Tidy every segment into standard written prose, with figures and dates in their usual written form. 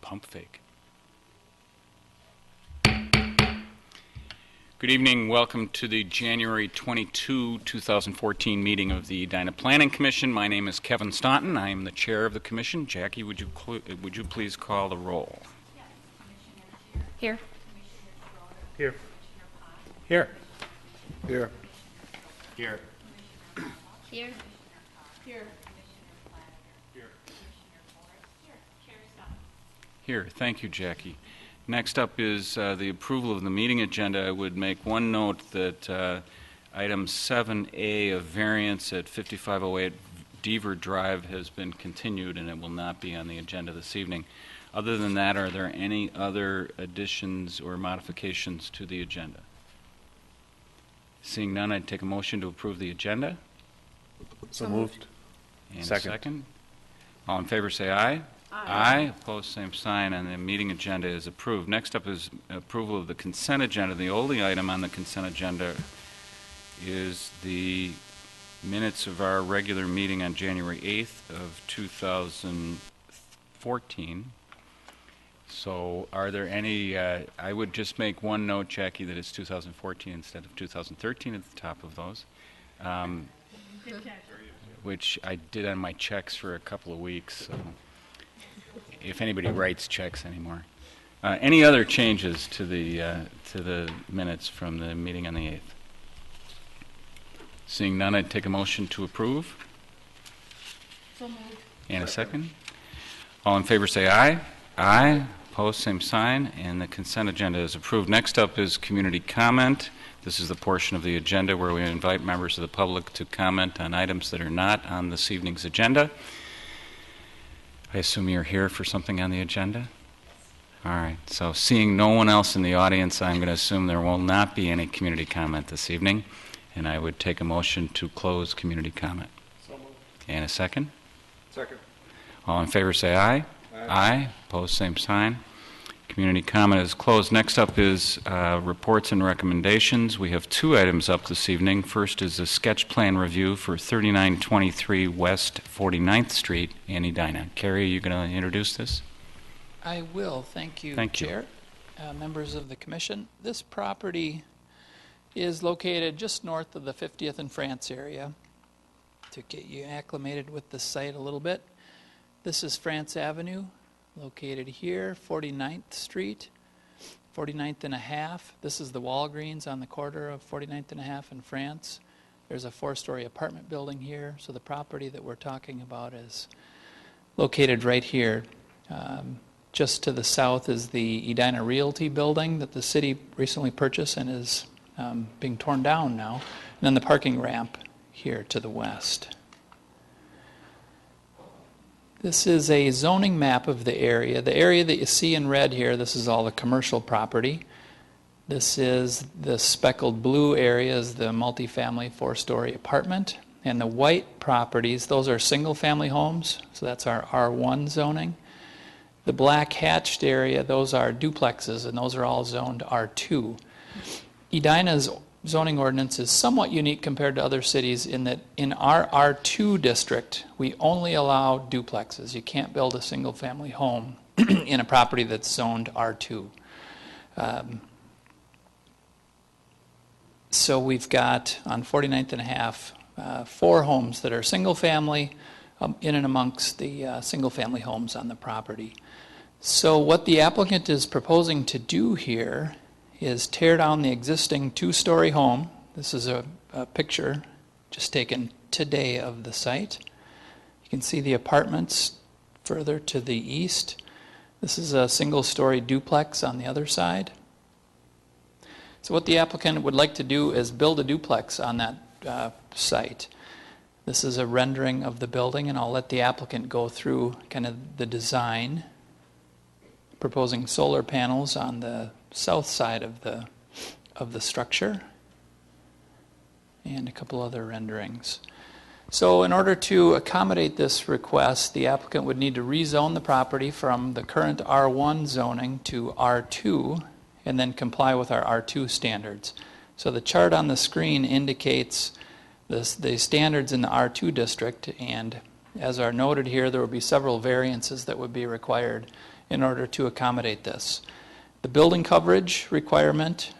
pump fake. Good evening. Welcome to the January 22, 2014 meeting of the Edina Planning Commission. My name is Kevin Staunton. I am the chair of the commission. Jackie, would you please call the roll? Here. Here. Here. Here. Here. Here. Here. Here. Thank you, Jackie. Next up is the approval of the meeting agenda. I would make one note that item 7A of variance at 5508 Deaver Drive has been continued and it will not be on the agenda this evening. Other than that, are there any other additions or modifications to the agenda? Seeing none, I'd take a motion to approve the agenda. So moved. And Second. a second. All in favor say aye. Aye. Opposed, same sign, and the meeting agenda is approved. Next up is approval of the consent agenda. The only item on the consent agenda is the minutes of our regular meeting on January 8th of 2014. So are there any, I would just make one note, Jackie, that it's 2014 instead of 2013 at the top of those, which I did on my checks for a couple of weeks. So if anybody writes checks anymore. Any other changes to the minutes from the meeting on the 8th? Seeing none, I'd take a motion to approve. So moved. And a second. All in favor say aye. Aye. Opposed, same sign, and the consent agenda is approved. Next up is community comment. This is the portion of the agenda where we invite members of the public to comment on items that are not on this evening's agenda. I assume you're here for something on the agenda? All right. So seeing no one else in the audience, I'm going to assume there will not be any community comment this evening, and I would take a motion to close community comment. So moved. And a second? Second. All in favor say aye. Aye. Opposed, same sign. Community comment is closed. Next up is reports and recommendations. We have two items up this evening. First is a sketch plan review for 3923 West 49th Street in Edina. Carrie, are you going to introduce this? I will. Thank you, Thank you. Chair. Members of the Commission. This property is located just north of the 50th and France area. To get you acclimated with the site a little bit, this is France Avenue, located here, 49th Street, 49th and a half. This is the Walgreens on the corner of 49th and a half in France. There's a 4-story apartment building here, so the property that we're talking about is located right here. Just to the south is the Edina Realty building that the city recently purchased and is being torn down now, and then the parking ramp here to the west. This is a zoning map of the area. The area that you see in red here, this is all the commercial property. This is the speckled blue area is the multifamily 4-story apartment. And the white properties, those are single-family homes, so that's our R1 zoning. The black hatched area, those are duplexes, and those are all zoned R2. Edina's zoning ordinance is somewhat unique compared to other cities in that in our R2 district, we only allow duplexes. You can't build a single-family home in a property that's zoned R2. So we've got, on 49th and a half, 4 homes that are single-family in and amongst the single-family homes on the property. So what the applicant is proposing to do here is tear down the existing 2-story home. This is a picture just taken today of the site. You can see the apartments further to the east. This is a single-story duplex on the other side. So what the applicant would like to do is build a duplex on that site. This is a rendering of the building, and I'll let the applicant go through kind of the design, proposing solar panels on the south side of the structure, and a couple other renderings. So in order to accommodate this request, the applicant would need to rezone the property from the current R1 zoning to R2 and then comply with our R2 standards. So the chart on the screen indicates the standards in the R2 district, and as are noted here, there will be several variances that would be required in order to accommodate this. The building coverage requirement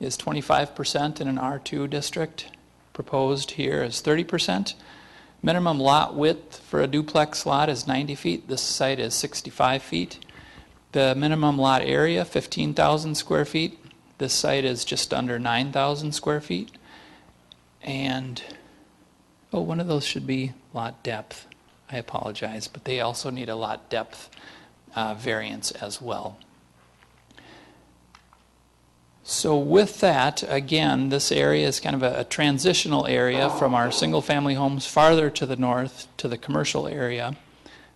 is 25% in an R2 district. Proposed here is 30%. Minimum lot width for a duplex lot is 90 feet. This site is 65 feet. The minimum lot area, 15,000 square feet. This site is just under 9,000 square feet. And, oh, one of those should be lot depth. I apologize, but they also need a lot depth variance as well. So with that, again, this area is kind of a transitional area from our single-family homes farther to the north to the commercial area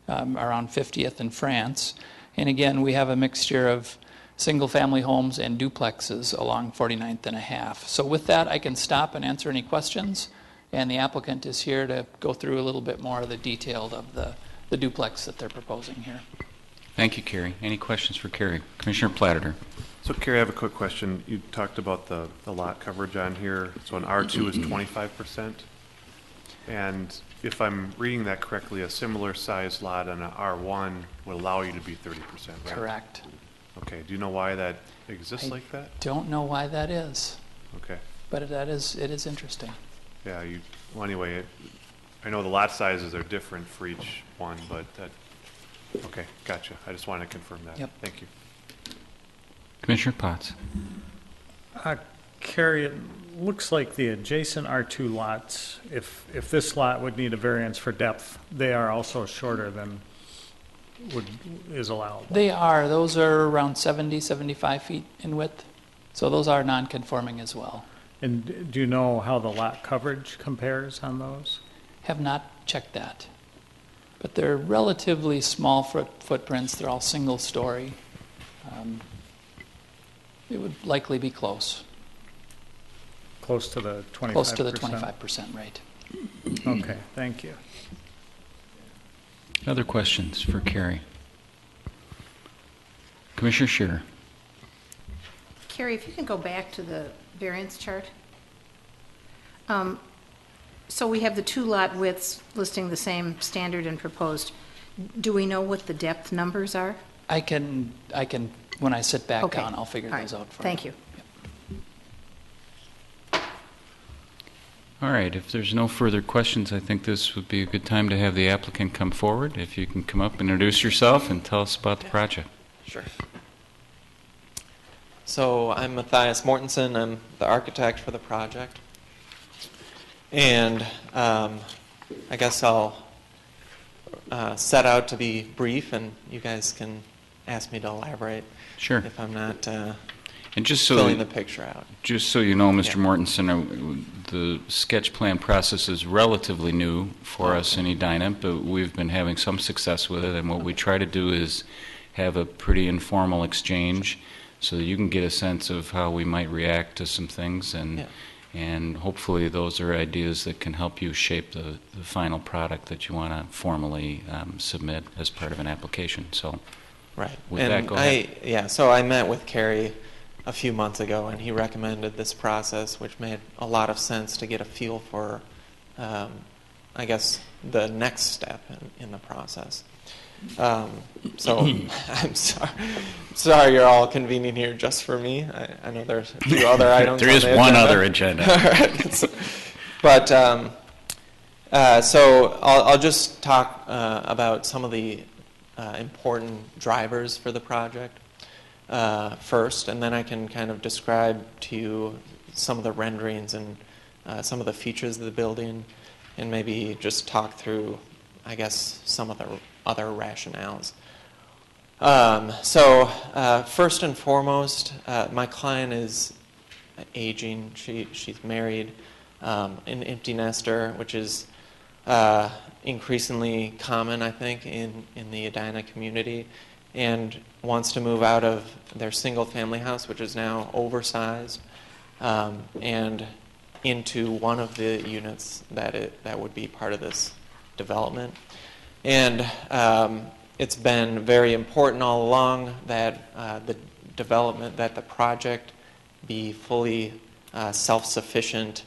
around 50th and France. And again, we have a mixture of single-family homes and duplexes along 49th and a half. So with that, I can stop and answer any questions. And the applicant is here to go through a little bit more of the detail of the duplex that they're proposing here. Thank you, Carrie. Any questions for Carrie? Commissioner Platter. So Carrie, I have a quick question. You talked about the lot coverage on here. So an R2 is 25%. And if I'm reading that correctly, a similar size lot on an R1 would allow you to be 30%, right? Correct. Okay. Do you know why that exists like that? Don't know why that is, Okay. but it is interesting. Yeah. Well, anyway, I know the lot sizes are different for each one, but okay, gotcha. I just wanted to confirm that. Yep. Thank you. Commissioner Potts. Carrie, it looks like the adjacent R2 lots, if this lot would need a variance for depth, they are also shorter than is allowable. They are. Those are around 70, 75 feet in width. So those are non-conforming as well. And do you know how the lot coverage compares on those? Have not checked that. But they're relatively small footprints. They're all single story. It would likely be close. Close to the 25%? Close to the 25% rate. Okay, thank you. Other questions for Carrie? Commissioner Scherer. Carrie, if you can go back to the variance chart. So we have the two lot widths listing the same standard and proposed. Do we know what the depth numbers are? I can, when I sit back Okay. down, I'll figure All those right. out for you. Thank you. All right, if there's no further questions, I think this would be a good time to have the applicant come forward. If you can come up and introduce yourself and tell us about the project. Sure. So I'm Matthias Mortensen. I'm the architect for the project. And I guess I'll set out to be brief, and you guys can ask me to elaborate Sure. if I'm not And just filling the picture out. Just so you know, Mr. Yeah. Mortensen, the sketch plan process is relatively new for us in Edina, but we've been having some success with it, and what we try to do is have a pretty informal exchange so that you can get a sense of how we might react to some things, and hopefully those are ideas that can help you shape the final product that you want to formally submit as part of an application. So, Right. with and that, go ahead. So I met with Kerry a few months ago, and he recommended this process, which made a lot of sense to get a feel for, I guess, the next step in the process. So I'm sorry you're all convening here just for me. I know there's a few other items. There on is the one agenda. other agenda. All right. But so I'll just talk about some of the important drivers for the project first, and then I can kind of describe to you some of the renderings and some of the features of the building, and maybe just talk through, I guess, some of the other rationales. So first and foremost, my client is aging. She's married, an empty nester, which is increasingly common, I think, in the Edina community, and wants to move out of their single-family house, which is now oversized, and into one of the units that would be part of this development. And it's been very important all along that the development, that the project be fully self-sufficient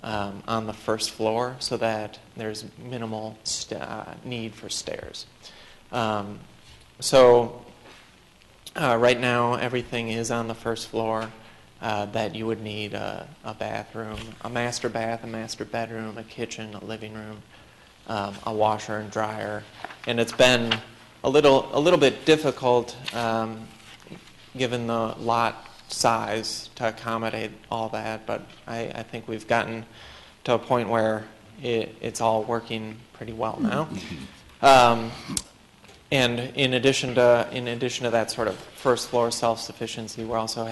on the first floor, so that there's minimal need for stairs. So Right now, everything is on the first floor. That you would need a bathroom, a master bath, a master bedroom, a kitchen, a living room, a washer and dryer, and it's been a little bit difficult given the lot size to accommodate all that. But I think we've gotten to a point where it's all working pretty well now. And in addition to that sort of first floor self-sufficiency, we're also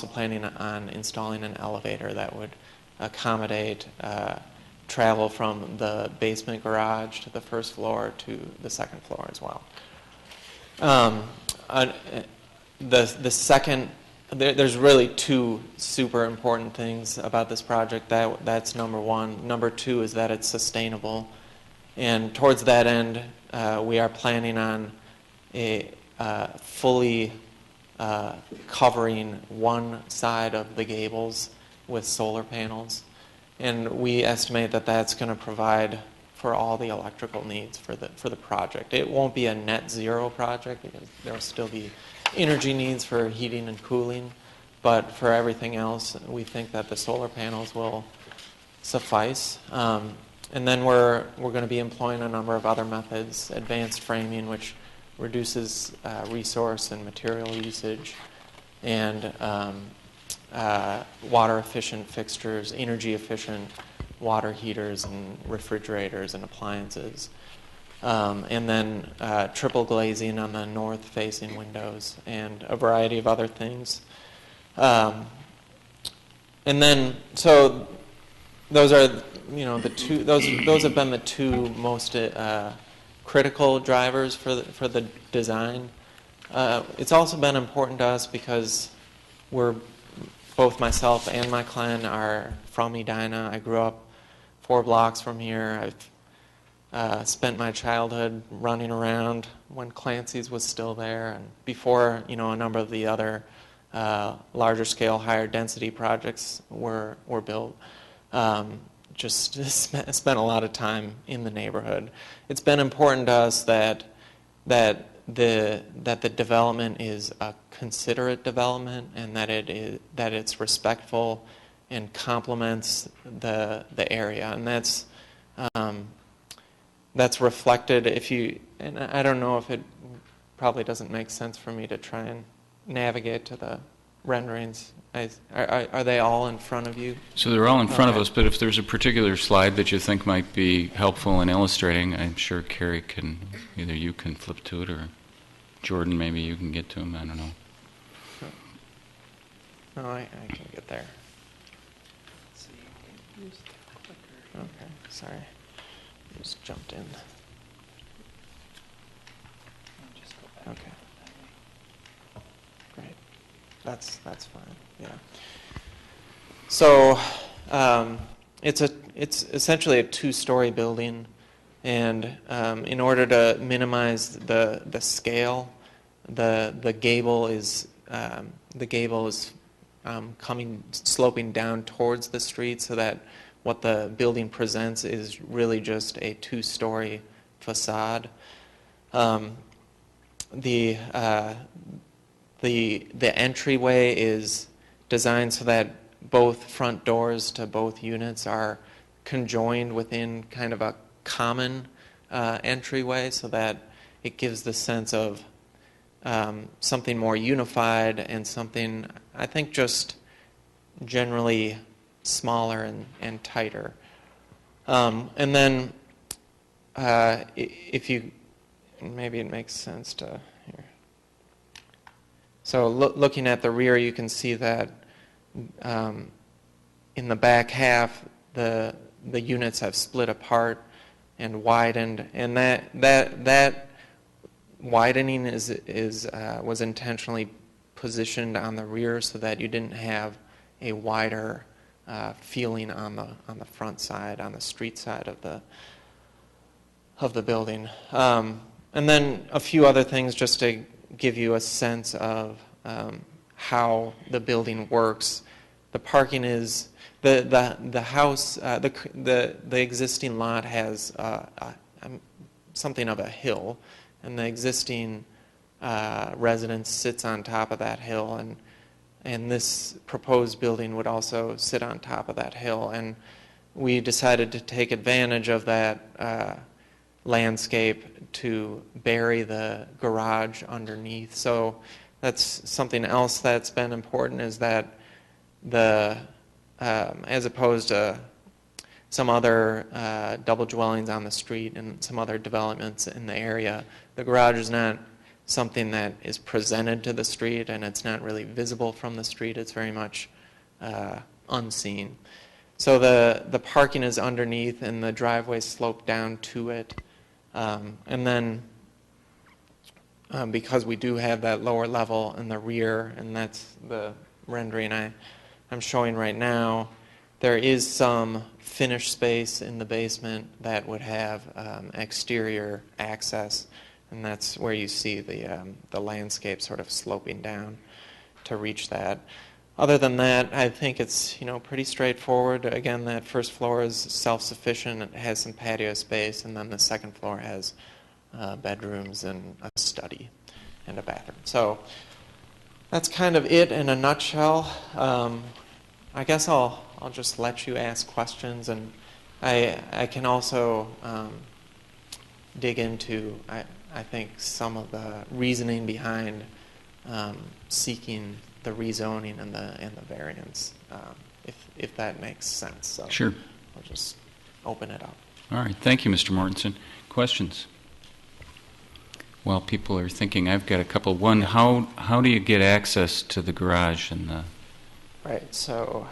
planning on installing an elevator that would accommodate travel from the basement garage to the first floor to the second floor as well. The second, there's really two super important things about this project. That's number one. Number two is that it's sustainable. And towards that end, we are planning on fully covering one side of the gables with solar panels. And we estimate that that's going to provide for all the electrical needs for the project. It won't be a net zero project because there will still be energy needs for heating and cooling, but for everything else, we think that the solar panels will suffice. And then we're going to be employing a number of other methods, advanced framing, which reduces resource and material usage, and water-efficient fixtures, energy-efficient water heaters and refrigerators and appliances. And then triple glazing on the north-facing windows and a variety of other things. And then, so those are, the two. Those have been the two most critical drivers for the design. It's also been important to us because both myself and my client are from Edina. I grew up 4 blocks from here. I've spent my childhood running around when Clancy's was still there, and before a number of the other larger scale, higher density projects were built. Just spent a lot of time in the neighborhood. It's been important to us that the development is a considerate development, and that it's respectful and complements the area, and that's reflected. And I don't know if it probably doesn't make sense for me to try and navigate to the renderings. Are they all in front of you? So they're all in front of Okay. us, but if there's a particular slide that you think might be helpful in illustrating, I'm sure Carrie either you can flip to it, or Jordan, maybe you can get to him, I don't know. No, I can get there. Okay, sorry. Just jumped in. Okay. Great. That's fine. Yeah. So it's essentially a 2-story building, and in order to minimize the scale, the gable is sloping down towards the street, so that what the building presents is really just a 2-story facade. The entryway is designed so that both front doors to both units are conjoined within kind of a common entryway, so that it gives the sense of something more unified and something, I think, just generally smaller and tighter. And then maybe it makes sense to here. So looking at the rear, you can see that in the back half, the units have split apart and widened, and that widening was intentionally positioned on the rear so that you didn't have a wider feeling on the front side, on the street side of the building. And then a few other things just to give you a sense of how the building works. The parking is the house. The existing lot has something of a hill, and the existing residence sits on top of that hill, and this proposed building would also sit on top of that hill. And we decided to take advantage of that landscape to bury the garage underneath. So that's something else that's been important, is that as opposed to some other double dwellings on the street and some other developments in the area, the garage is not something that is presented to the street, and it's not really visible from the street. It's very much unseen. So the parking is underneath, and the driveway sloped down to it. And then because we do have that lower level in the rear, and that's the rendering I'm showing right now, there is some finished space in the basement that would have exterior access, and that's where you see the landscape sort of sloping down to reach that. Other than that, I think it's pretty straightforward. Again, that first floor is self-sufficient. It has some patio space, and then the second floor has bedrooms and a study and a bathroom. So that's kind of it in a nutshell. I guess I'll just let you ask questions, and I can also dig into I think some of the reasoning behind seeking the rezoning and the variance, if that makes sense. So Sure. I'll just open it up. All right, thank you, Mr. Mortensen. Questions? While people are thinking, I've got a couple. One, how do you get access to the garage and the... Right. So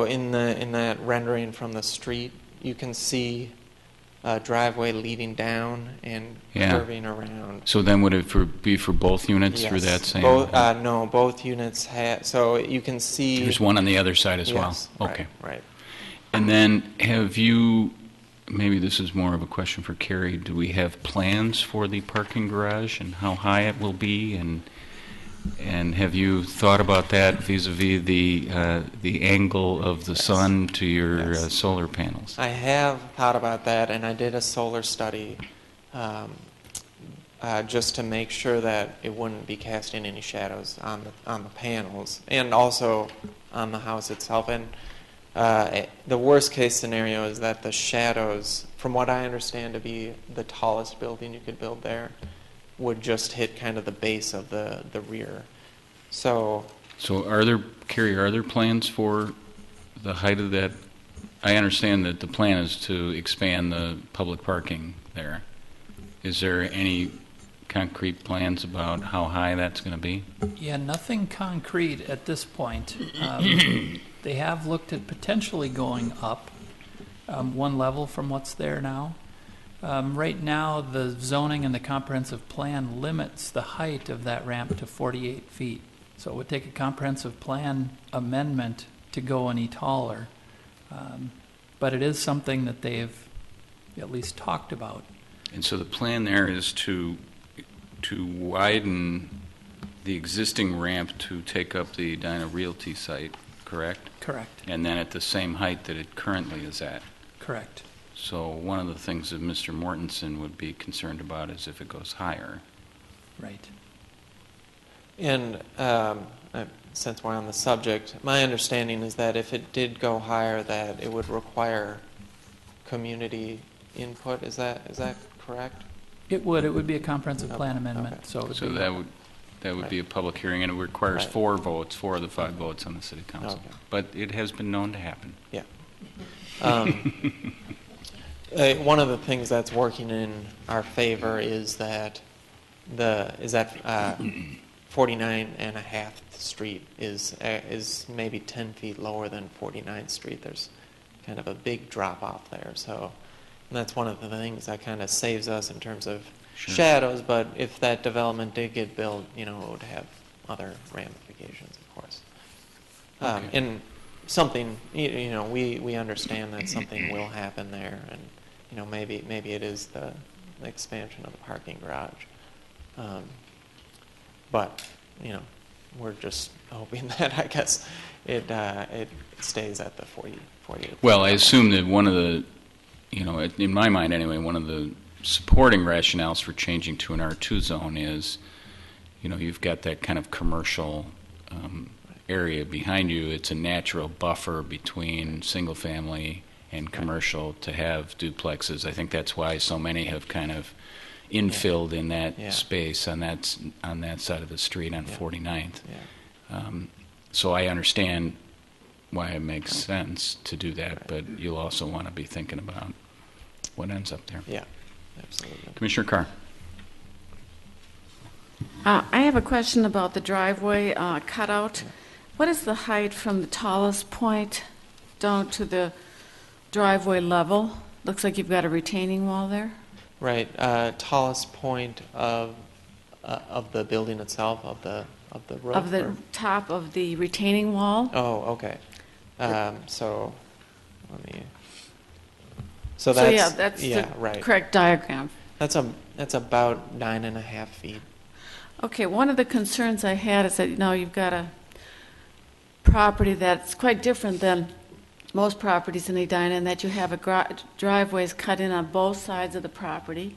in that rendering from the street, you can see a driveway leading down and curving around. So then would it be for both units through that same... No, both units have... So you can see... There's one on the other side as well? Yes, Okay. Right. And then have you... Maybe this is more of a question for Carrie. Do we have plans for the parking garage and how high it will be? And have you thought about that vis-a-vis the angle of the sun to your solar panels? I have thought about that, and I did a solar study just to make sure that it wouldn't be casting any shadows on the panels, and also on the house itself. And the worst case scenario is that the shadows, from what I understand to be the tallest building you could build there, would just hit kind of the base of the rear. So Carrie, are there plans for the height of that? I understand that the plan is to expand the public parking there. Is there any concrete plans about how high that's going to be? Yeah, nothing concrete at this point. They have looked at potentially going up one level from what's there now. Right now, the zoning and the comprehensive plan limits the height of that ramp to 48 feet. So it would take a comprehensive plan amendment to go any taller. But it is something that they've at least talked about. And so the plan there is to widen the existing ramp to take up the Edina Realty site, correct? Correct. And then at the same height that it currently is at. Correct. So one of the things that Mr. Mortensen would be concerned about is if it goes higher. Right. And since we're on the subject, my understanding is that if it did go higher, that it would require community input. Is that correct? It would be a comprehensive plan amendment. Okay. So, it would So be, that would Right. be a public hearing, and it requires Right. 4 votes, 4 of the 5 votes on the city council. Okay. But it has been known to happen. Yeah. One of the things that's working in our favor is that 49.5th Street is maybe 10 feet lower than 49th Street. There's kind of a big drop off there. So that's one of the things that kind of saves us in terms of Sure. shadows. But if that development did get built, it would have other ramifications, of course. Okay. And something, we understand that something will happen there, and maybe it is the expansion of the parking garage. But we're just hoping that, I guess, it stays at the 48. Well, I assume that one of the, in my mind anyway, one of the supporting rationales for changing to an R2 zone is, you've got that kind of commercial area behind you. It's a natural buffer between single-family and commercial to have duplexes. I think that's why so many have kind of infilled in that space on that side of the street on 49th. So I understand why it makes sense to do that, but you'll also want to be thinking about what ends up there. Yeah, absolutely. Commissioner Carr. I have a question about the driveway cutout. What is the height from the tallest point down to the driveway level? Looks like you've got a retaining wall there. Right. Tallest point of the building itself, of the roof. Of the top of the retaining wall? Oh, okay. So let me. So that's that's the right. correct diagram. That's about 9.5 feet. Okay, one of the concerns I had is that, you've got a property that's quite different than most properties in Edina, in that you have driveways cut in on both sides of the property.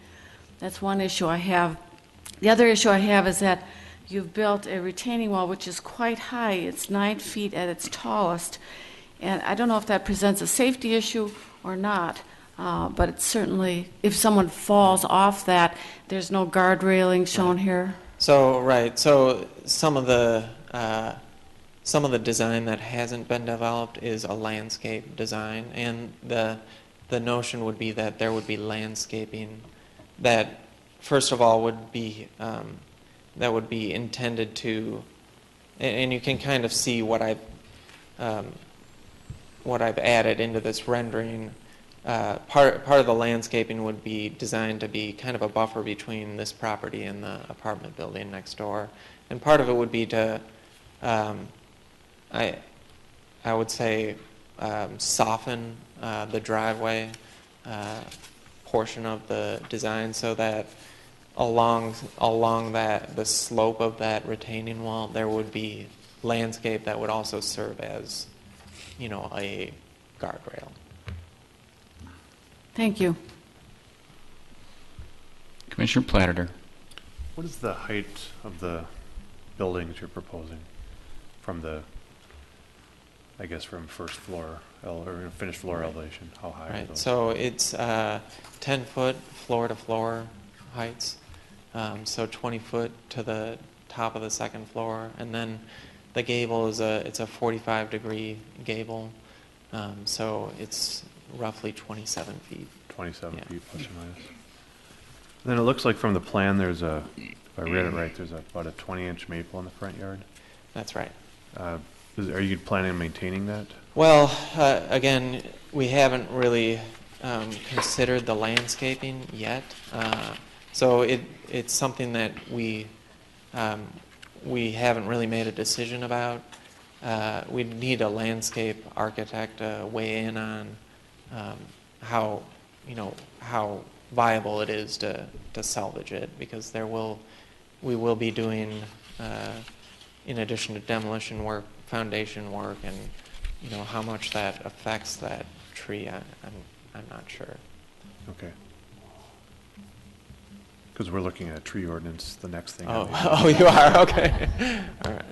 That's one issue I have. The other issue I have is that you've built a retaining wall which is quite high. It's 9 feet at its tallest. And I don't know if that presents a safety issue or not, but it's certainly, if someone falls off that, there's no guard railing shown here. So right. So some of the design that hasn't been developed is a landscape design, and the notion would be that there would be landscaping that, first of all, would be intended to, and you can kind of see what I've added into this rendering. Part of the landscaping would be designed to be kind of a buffer between this property and the apartment building next door, and part of it would be to, I would say, soften the driveway portion of the design so that along the slope of that retaining wall there would be landscape that would also serve as, a guardrail. Thank you. Commissioner Platter. What is the height of the buildings you're proposing from from first floor or finished floor elevation? How high are Right. those? So it's 10-foot floor-to-floor heights. So 20 foot to the top of the second floor, and then the gable is a 45-degree gable. So it's roughly 27 feet. 27 Yeah. feet plus or minus. Then it looks like from the plan if I read it right, there's about a 20-inch maple in the front yard. That's right. Are you planning on maintaining that? Well, again, we haven't really considered the landscaping yet. So it's something that we haven't really made a decision about. We need a landscape architect to weigh in on how viable it is to salvage it, because we will be doing, in addition to demolition work, foundation work, and how much that affects that tree. I'm not sure. Okay. Because we're looking at a tree ordinance, the next thing. Oh, you are? Okay. All right.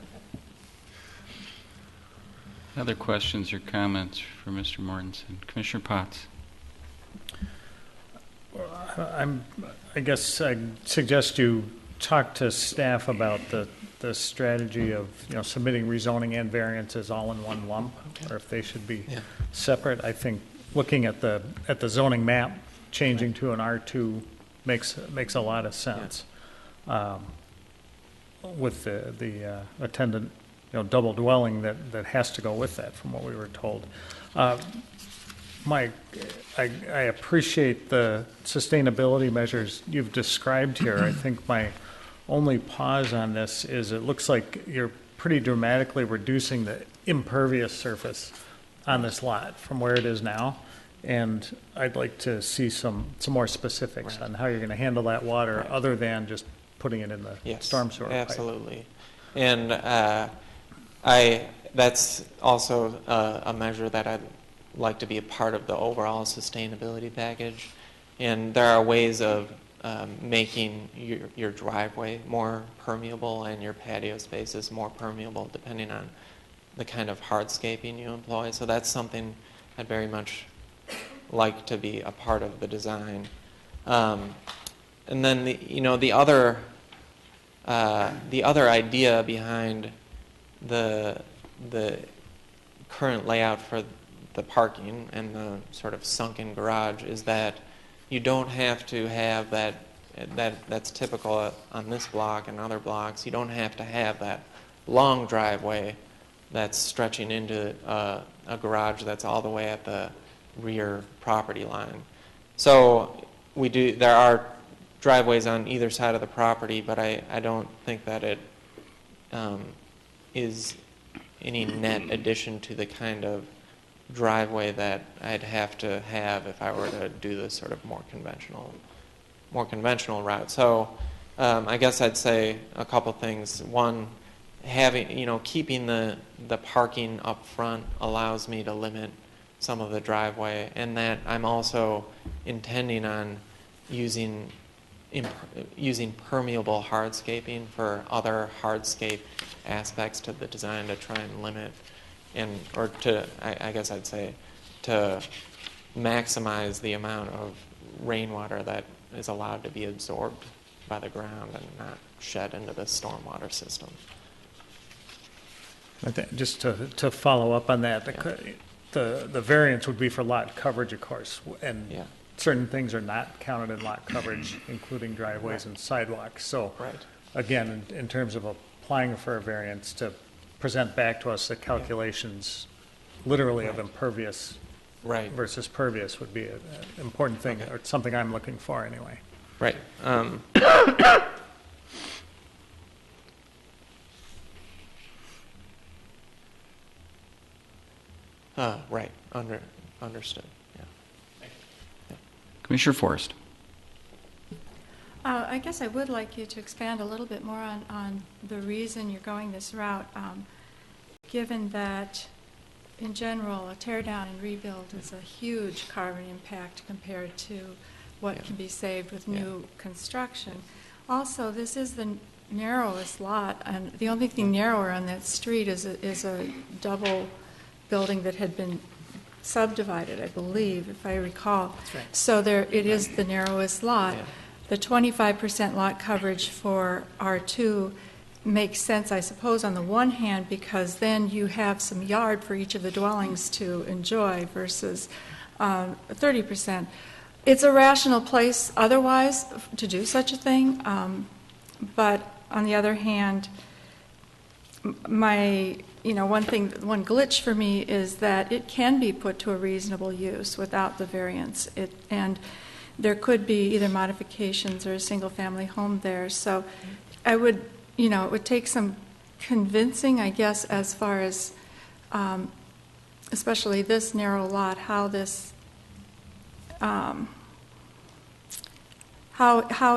Other questions or comments for Mr. Mortensen? Commissioner Potts. I guess I'd suggest you talk to staff about the strategy of, submitting rezoning and variances all in one lump, or if they should be separate. I think looking at the zoning map, changing to an R2 makes a lot of sense. With the attendant, double dwelling that has to go with that, from what we were told. Mike, I appreciate the sustainability measures you've described here. I think my only pause on this is it looks like you're pretty dramatically reducing the impervious surface on this lot from where it is now. And I'd like to see some more specifics on how you're going to handle that water other than just putting it in the storm sewer pipe. Absolutely. And that's also a measure that I'd like to be a part of the overall sustainability package. And there are ways of making your driveway more permeable and your patio spaces more permeable depending on the kind of hardscaping you employ. So that's something I'd very much like to be a part of the design. And then the other idea behind the current layout for the parking and the sort of sunken garage is that you don't have to have that's typical on this block and other blocks. You don't have to have that long driveway that's stretching into a garage that's all the way at the rear property line. So there are driveways on either side of the property, but I don't think that it is any net addition to the kind of driveway that I'd have to have if I were to do this sort of more conventional route. So I guess I'd say a couple things. One, keeping the parking up front allows me to limit some of the driveway, and that I'm also intending on using permeable hardscaping for other hardscape aspects to the design to try and limit I guess I'd say to maximize the amount of rainwater that is allowed to be absorbed by the ground and not shed into the stormwater system. Just to follow up on that, the variance would be for lot coverage, of course, and certain things are not counted in lot coverage, including driveways and sidewalks. So, again, in terms of applying for a variance, to present back to us the calculations literally of impervious versus pervious would be an important thing, or something I'm looking for anyway. Right. Right. Understood. Yeah. Commissioner Forrest. I guess I would like you to expand a little bit more on the reason you're going this route, given that, in general, a tear down and rebuild is a huge carbon impact compared to what can be saved with new construction. Also, this is the narrowest lot, and the only thing narrower on that street is a double building that had been subdivided, I believe, if I recall. That's right. So it is the narrowest lot. Yeah. The 25% lot coverage for R2 makes sense, I suppose, on the one hand, because then you have some yard for each of the dwellings to enjoy versus 30%. It's a rational place otherwise to do such a thing, but on the other hand, one glitch for me is that it can be put to a reasonable use without the variance. And there could be either modifications or a single-family home there. So it would take some convincing, I guess, as far as, especially this narrow lot, how this, how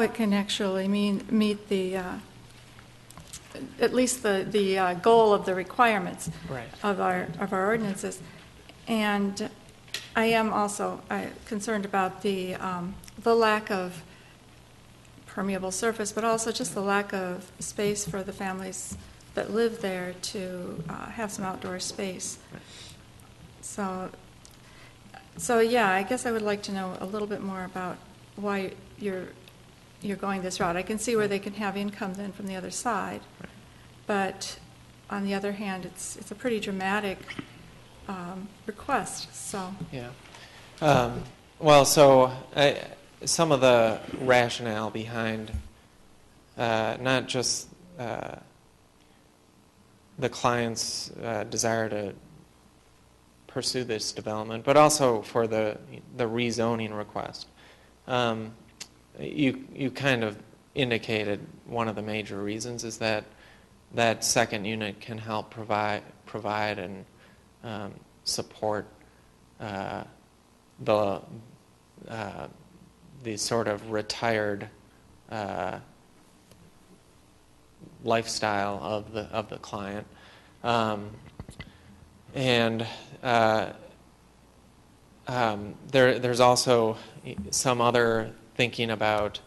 it can actually meet the, at least the goal of the requirements of our ordinances. And I am also concerned about the lack of permeable surface, but also just the lack of space for the families that live there to have some outdoor space. So yeah, I guess I would like to know a little bit more about why you're going this route. I can see where they can have income then from the other side, but on the other hand, it's a pretty dramatic request. So some of the rationale behind not just the client's desire to pursue this development, but also for the rezoning request. You kind of indicated one of the major reasons is that second unit can help provide and support the sort of retired lifestyle of the client, there's also some other thinking about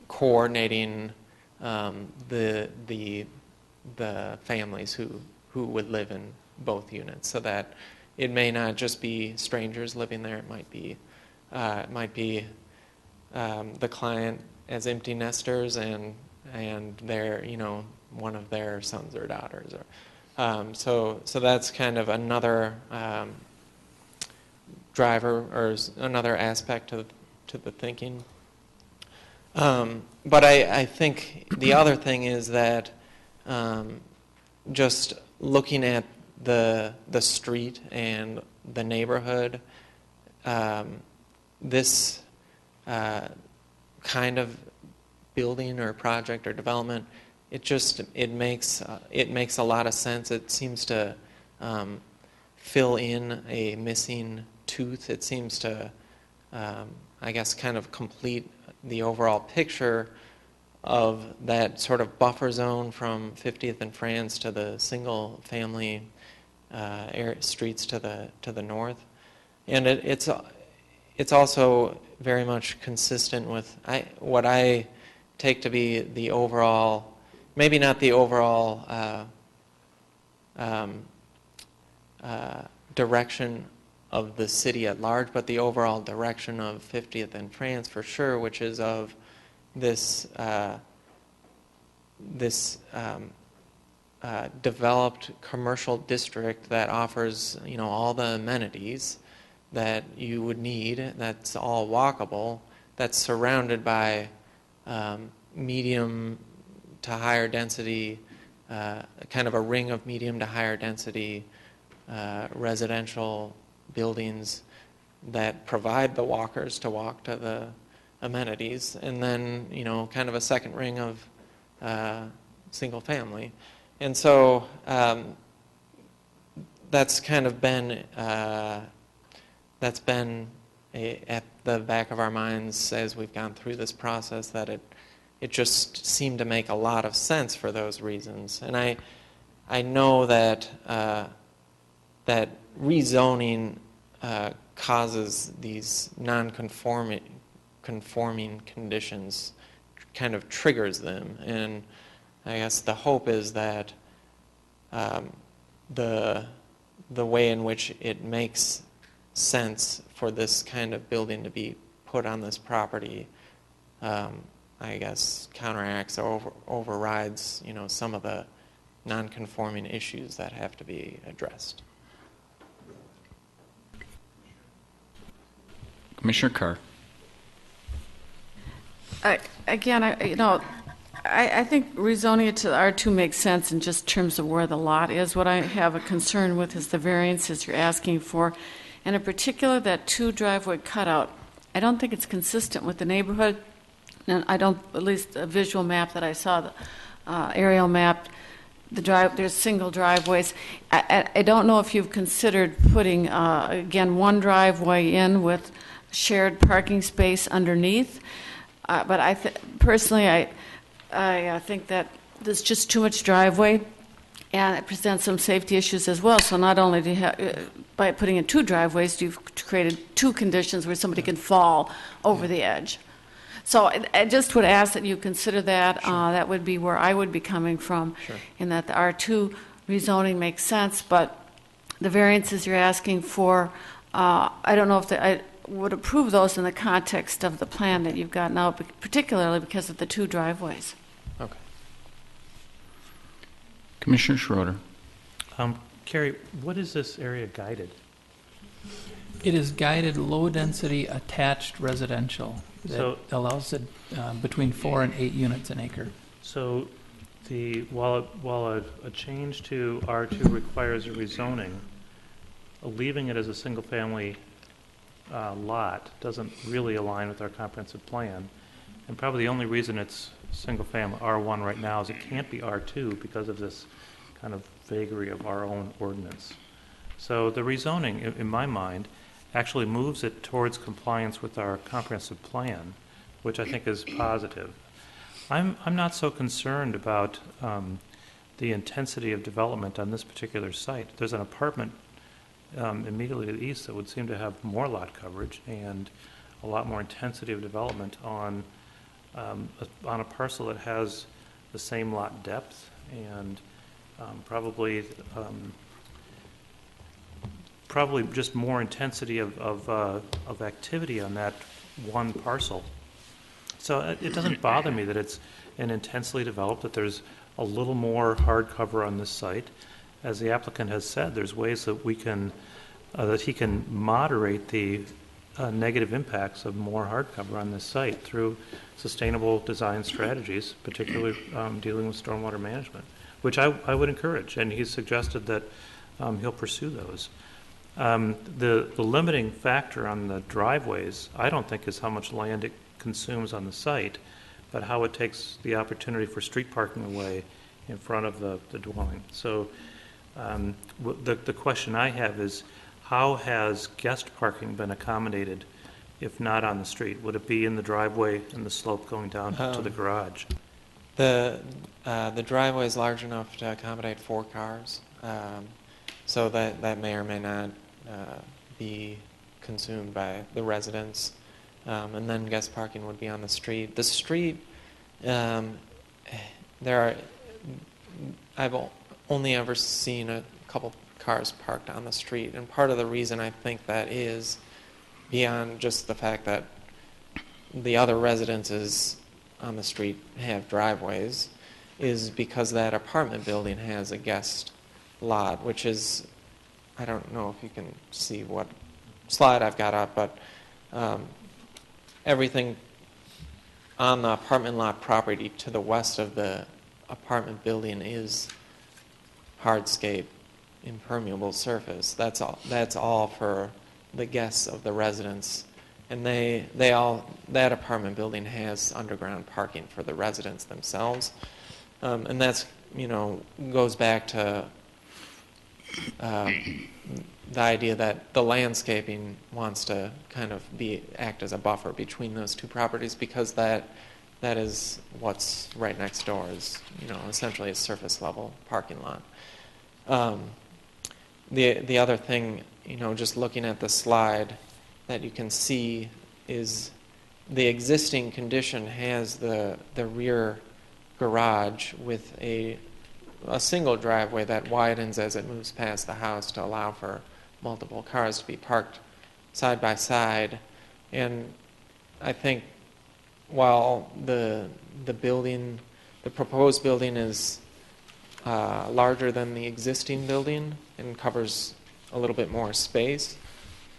coordinating the families who would live in both units, so that it may not just be strangers living there. It might be the client as empty nesters and their, one of their sons or daughters, or so that's kind of another driver or another aspect to the thinking. But I think the other thing is that just looking at the street and the neighborhood, this kind of building or project or development, it makes a lot of sense. It seems to fill in a missing tooth. It seems to, I guess, kind of complete the overall picture of that sort of buffer zone from 50th and France to the single-family streets to the north, and it's also very much consistent with what I take to be the overall, maybe not the overall direction of the city at large, but the overall direction of 50th and France for sure, which is of this developed commercial district that offers, all the amenities that you would need. That's all walkable. That's surrounded by medium to higher density, kind of a ring of medium to higher density residential buildings that provide the walkers to walk to the amenities, and then kind of a second ring of single family. And so that's kind of been at the back of our minds as we've gone through this process, that it just seemed to make a lot of sense for those reasons. And I know that that rezoning causes these non-conforming conditions, kind of triggers them. And I guess the hope is that the way in which it makes sense for this kind of building to be put on this property, I guess, counteracts or overrides, some of the non-conforming issues that have to be addressed. Commissioner Carr. Again, I think rezoning it to R2 makes sense in just terms of where the lot is. What I have a concern with is the variances you're asking for, and in particular that 2 driveway cutout. I don't think it's consistent with the neighborhood, and I don't, at least a visual map that I saw, the aerial map, there's single driveways. I don't know if you've considered putting, again, 1 driveway in with shared parking space underneath, but personally, I think that there's just too much driveway, and it presents some safety issues as well. So not only do you have, by putting in 2 driveways, you've created 2 conditions where somebody can fall over the edge. So I just would ask that you consider that. Sure. That would be where I would be coming from, sure, in that the R2 rezoning makes sense, but the variances you're asking for, I don't know if I would approve those in the context of the plan that you've got now, particularly because of the 2 driveways. Okay. Commissioner Schroeder. Carrie, what is this area guided? It is guided low-density attached residential that allows it between 4 and 8 units an acre. So while a change to R2 requires a rezoning, leaving it as a single-family lot doesn't really align with our comprehensive plan. And probably the only reason it's single-family R1 right now is it can't be R2 because of this kind of vagary of our own ordinance. So the rezoning, in my mind, actually moves it towards compliance with our comprehensive plan, which I think is positive. I'm not so concerned about the intensity of development on this particular site. There's an apartment immediately to the east that would seem to have more lot coverage and a lot more intensity of development on a parcel that has the same lot depth and probably just more intensity of activity on that one parcel. So it doesn't bother me that it's an intensely developed, that there's a little more hard cover on this site. As the applicant has said, there's ways that we can, that he can moderate the negative impacts of more hard cover on this site through sustainable design strategies, particularly dealing with stormwater management, which I would encourage, and he's suggested that he'll pursue those. The limiting factor on the driveways, I don't think, is how much land it consumes on the site, but how it takes the opportunity for street parking away in front of the dwelling. So the question I have is, how has guest parking been accommodated if not on the street? Would it be in the driveway and the slope going down to the garage? The driveway is large enough to accommodate 4 cars, so that may or may not be consumed by the residents, and then guest parking would be on the street. The street, I've only ever seen a couple cars parked on the street, and part of the reason I think that is, beyond just the fact that the other residences on the street have driveways, is because that apartment building has a guest lot, which is, I don't know if you can see what slide I've got up, but everything on the apartment lot property to the west of the apartment building is hardscape, impermeable surface. That's all for the guests of the residents, and that apartment building has underground parking for the residents themselves, and that's, goes back to the idea that the landscaping wants to kind of act as a buffer between those two properties, because that is what's right next door, is essentially a surface level parking lot. The other thing, just looking at the slide, that you can see is the existing condition has the rear garage with a single driveway that widens as it moves past the house to allow for multiple cars to be parked side by side. And I think while the proposed building is larger than the existing building and covers a little bit more space,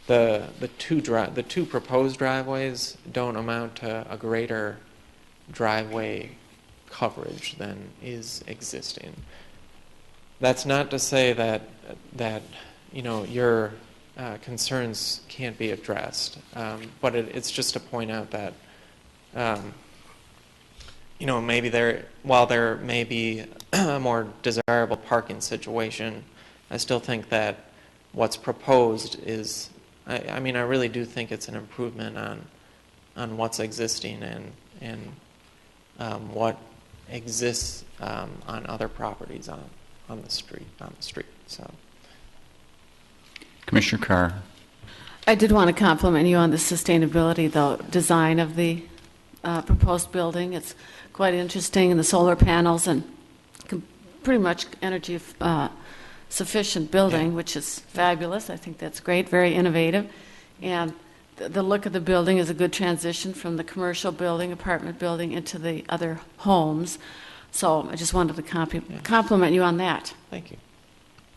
the two proposed driveways don't amount to a greater driveway coverage than is existing. That's not to say that your concerns can't be addressed, but it's just to point out that maybe while there may be a more desirable parking situation, I still think that what's proposed is, I really do think it's an improvement on what's existing and what exists on other properties on the street. So, Commissioner Carr. I did want to compliment you on the sustainability, though, design of the proposed building. It's quite interesting, and the solar panels, and pretty much energy sufficient building, which is fabulous. I think that's great, very innovative. And the look of the building is a good transition from the commercial building, apartment building, into the other homes. So I just wanted to compliment you on that. Thank you.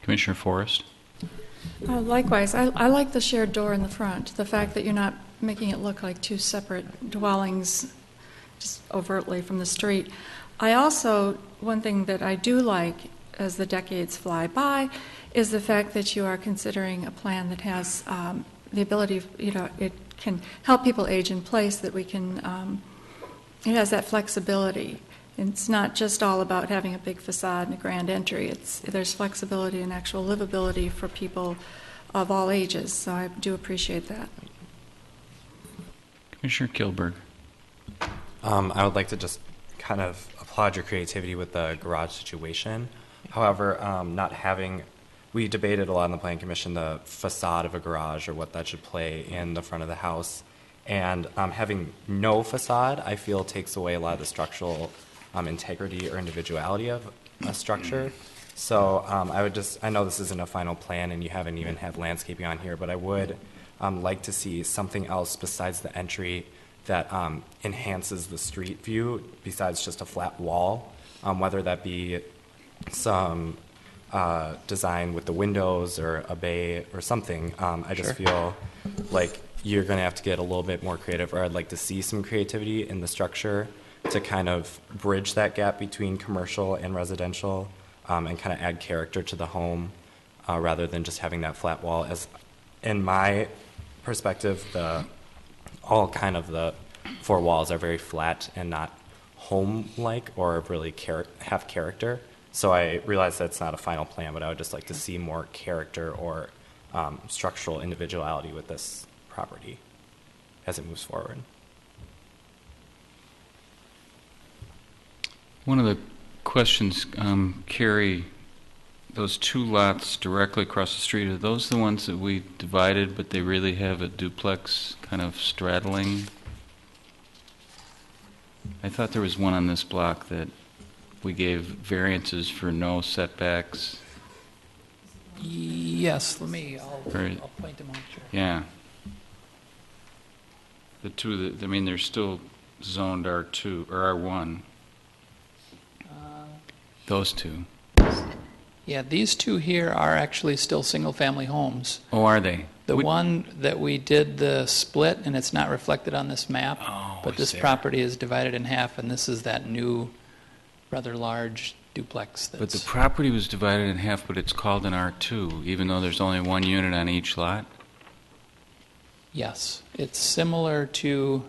Commissioner Forrest. Likewise, I like the shared door in the front, the fact that you're not making it look like 2 separate dwellings just overtly from the street. One thing that I do like as the decades fly by is the fact that you are considering a plan that has the ability, it can help people age in place, that we can, it has that flexibility. It's not just all about having a big facade and a grand entry. There's flexibility and actual livability for people of all ages, so I do appreciate that. Commissioner Kilberg. I would like to just kind of applaud your creativity with the garage situation. However, not having we debated a lot in the Planning Commission the facade of a garage or what that should play in the front of the house. And having no facade, I feel, takes away a lot of the structural integrity or individuality of a structure. So I know this isn't a final plan and you haven't even had landscaping on here, but I would like to see something else besides the entry that enhances the street view besides just a flat wall, whether that be some design with the windows or a bay or something. I just feel like you're going to have to get a little bit more creative, or I'd like to see some creativity in the structure to kind of bridge that gap between commercial and residential, and kind of add character to the home, rather than just having that flat wall. As in my perspective, all kind of the four walls are very flat and not home-like or really have character. So I realize that's not a final plan, but I would just like to see more character or structural individuality with this property as it moves forward. One of the questions, Carrie, those two lots directly across the street, are those the ones that we divided, but they really have a duplex kind of straddling? I thought there was one on this block that we gave variances for no setbacks. Yes, I'll point them out. Sure. Yeah. The two that, I mean, they're still zoned R2 or R1. Those two. Yeah, these two here are actually still single-family homes. Oh, are they? The one that we did the split, and it's not reflected on this map, but this property is divided in half, and this is that new, rather large duplex. But the property was divided in half, but it's called an R2, even though there's only one unit on each lot? Yes. It's similar to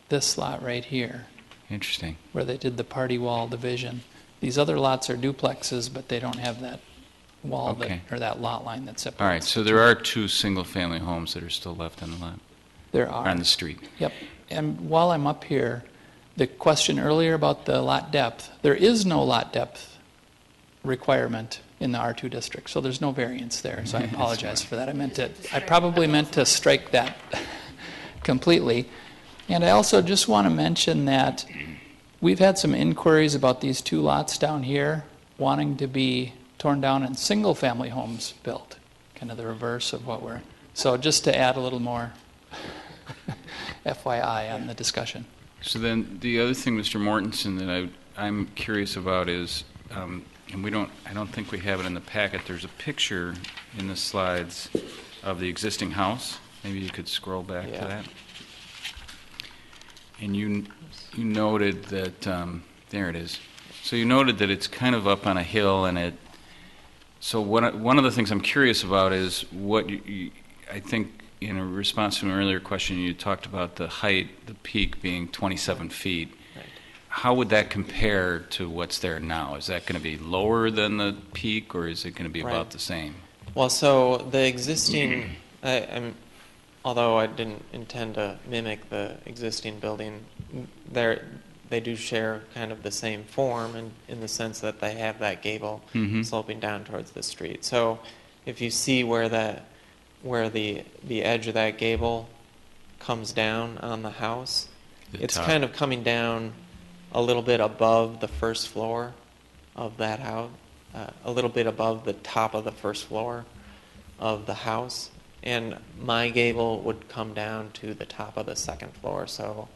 this lot right here. Interesting. Where they did the party wall division. These other lots are duplexes, but they don't have that wall or that lot line that separates. All right, so there are two single-family homes that are still left on the lot. There are. On the street. Yep. And while I'm up here, the question earlier about the lot depth, there is no lot depth requirement in the R2 district, so there's no variance there. So I apologize for that. I probably meant to strike that completely. And I also just want to mention that we've had some inquiries about these two lots down here wanting to be torn down and single-family homes built, kind of the reverse of what we're... So just to add a little more FYI on the discussion. So then the other thing, Mr. Mortensen, that I'm curious about is, and I don't think we have it in the packet, there's a picture in the slides of the existing house. Maybe you could scroll back to that. And you noted that, there it is. So you noted that it's kind of up on a hill, and so one of the things I'm curious about is what I think in a response to an earlier question, you talked about the height, the peak being 27 feet. Right. How would that compare to what's there now? Is that going to be lower than the peak, or is it going to be about the same? Well, so the existing, although I didn't intend to mimic the existing building, they do share kind of the same form in the sense that they have that gable sloping down towards the street. So if you see where the edge of that gable comes down on the house, it's kind of coming down a little bit above the first floor of that house, a little bit above the top of the first floor of the house. And my gable would come down to the top of the second floor. So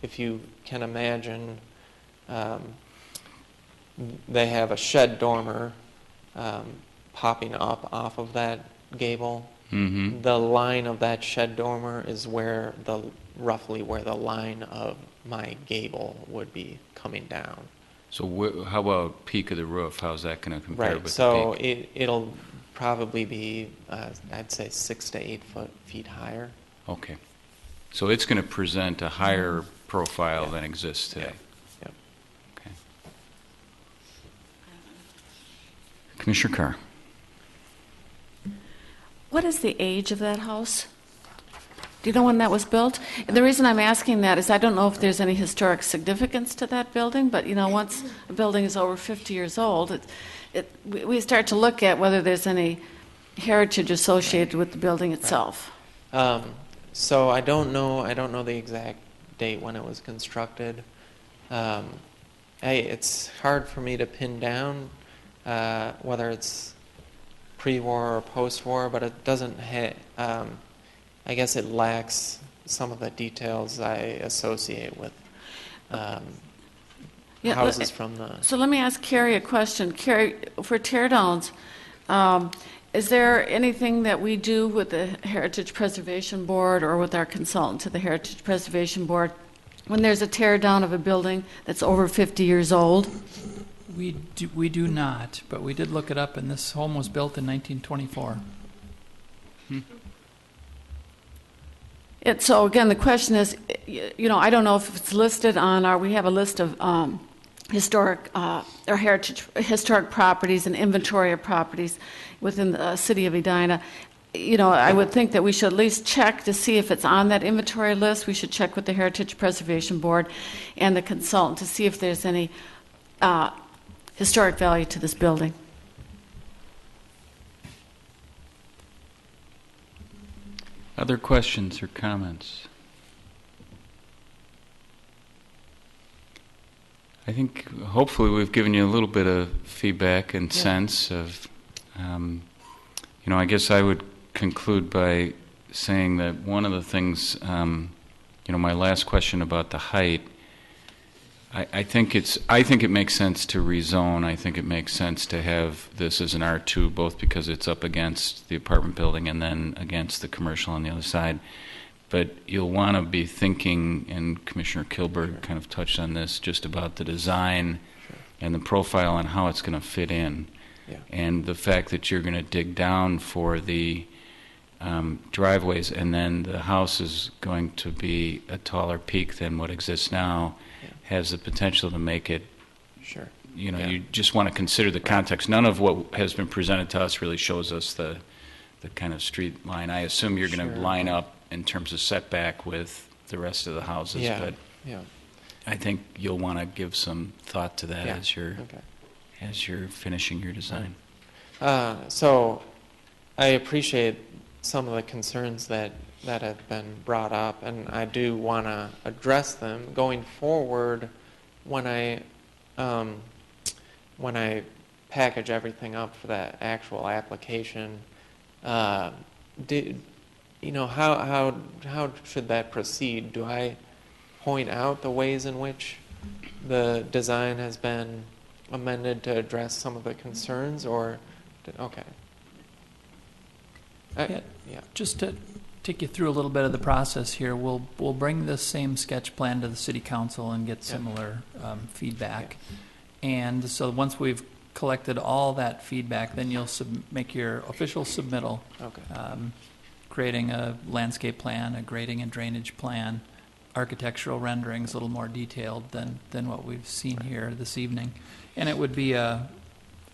if you can imagine, they have a shed dormer popping up off of that gable. Mm-hmm. The line of that shed dormer is roughly where the line of my gable would be coming down. So how about peak of the roof? How's that going to compare with so the peak? it'll probably be, I'd say 6 to 8 feet higher. Okay. So it's going to present a higher profile than exists today. Yep. Okay. Commissioner Carr. What is the age of that house? Do you know when that was built? And the reason I'm asking that is I don't know if there's any historic significance to that building, but, you know, once a building is over 50 years old, we start to look at whether there's any heritage associated with the building itself. So I don't know the exact date when it was constructed. It's hard for me to pin down whether it's pre-war or post-war, but it doesn't I guess it lacks some of the details I associate with houses from the... So let me ask Carrie a question. Carrie, for tear-downs, is there anything that we do with the Heritage Preservation Board or with our consultant to the Heritage Preservation Board when there's a tear-down of a building that's over 50 years old? We do not, but we did look it up, and this home was built in 1924. So again, the question is, you know, I don't know if it's listed on we have a list of historic or historic properties and inventory of properties within the city of Edina. You know, I would think that we should at least check to see if it's on that inventory list. We should check with the Heritage Preservation Board and the consultant to see if there's any historic value to this building. Other questions or comments? I think hopefully we've given you a little bit of feedback and sense of, you know, I guess I would conclude by saying that one of the things, you know, my last question about the height, I think it makes sense to rezone. I think it makes sense to have this as an R2, both because it's up against the apartment building and then against the commercial on the other side. But you'll want to be thinking, and Commissioner Kilberg kind of touched on this, just about the design and the profile and how it's going to fit in. Yeah. And the fact that you're going to dig down for the driveways, and then the house is going to be a taller peak than what exists now, has the potential to make it, you know, you just want to consider the context. None of what has been presented to us really shows us the kind of street line. I assume you're going to line up in terms of setback with the rest of the houses, but I think you'll want to give some thought to that as you're finishing your design. So I appreciate some of the concerns that have been brought up, and I do want to address them going forward when I package everything up for that actual application. You know, how should that proceed? Do I point out the ways in which the design has been amended to address some of the concerns, or okay? Just to take you through a little bit of the process here, we'll bring this same sketch plan to the city council and get similar feedback. And so once we've collected all that feedback, then you'll make your official submittal, creating a landscape plan, a grading and drainage plan, architectural renderings a little more detailed than what we've seen here this evening. And it would be an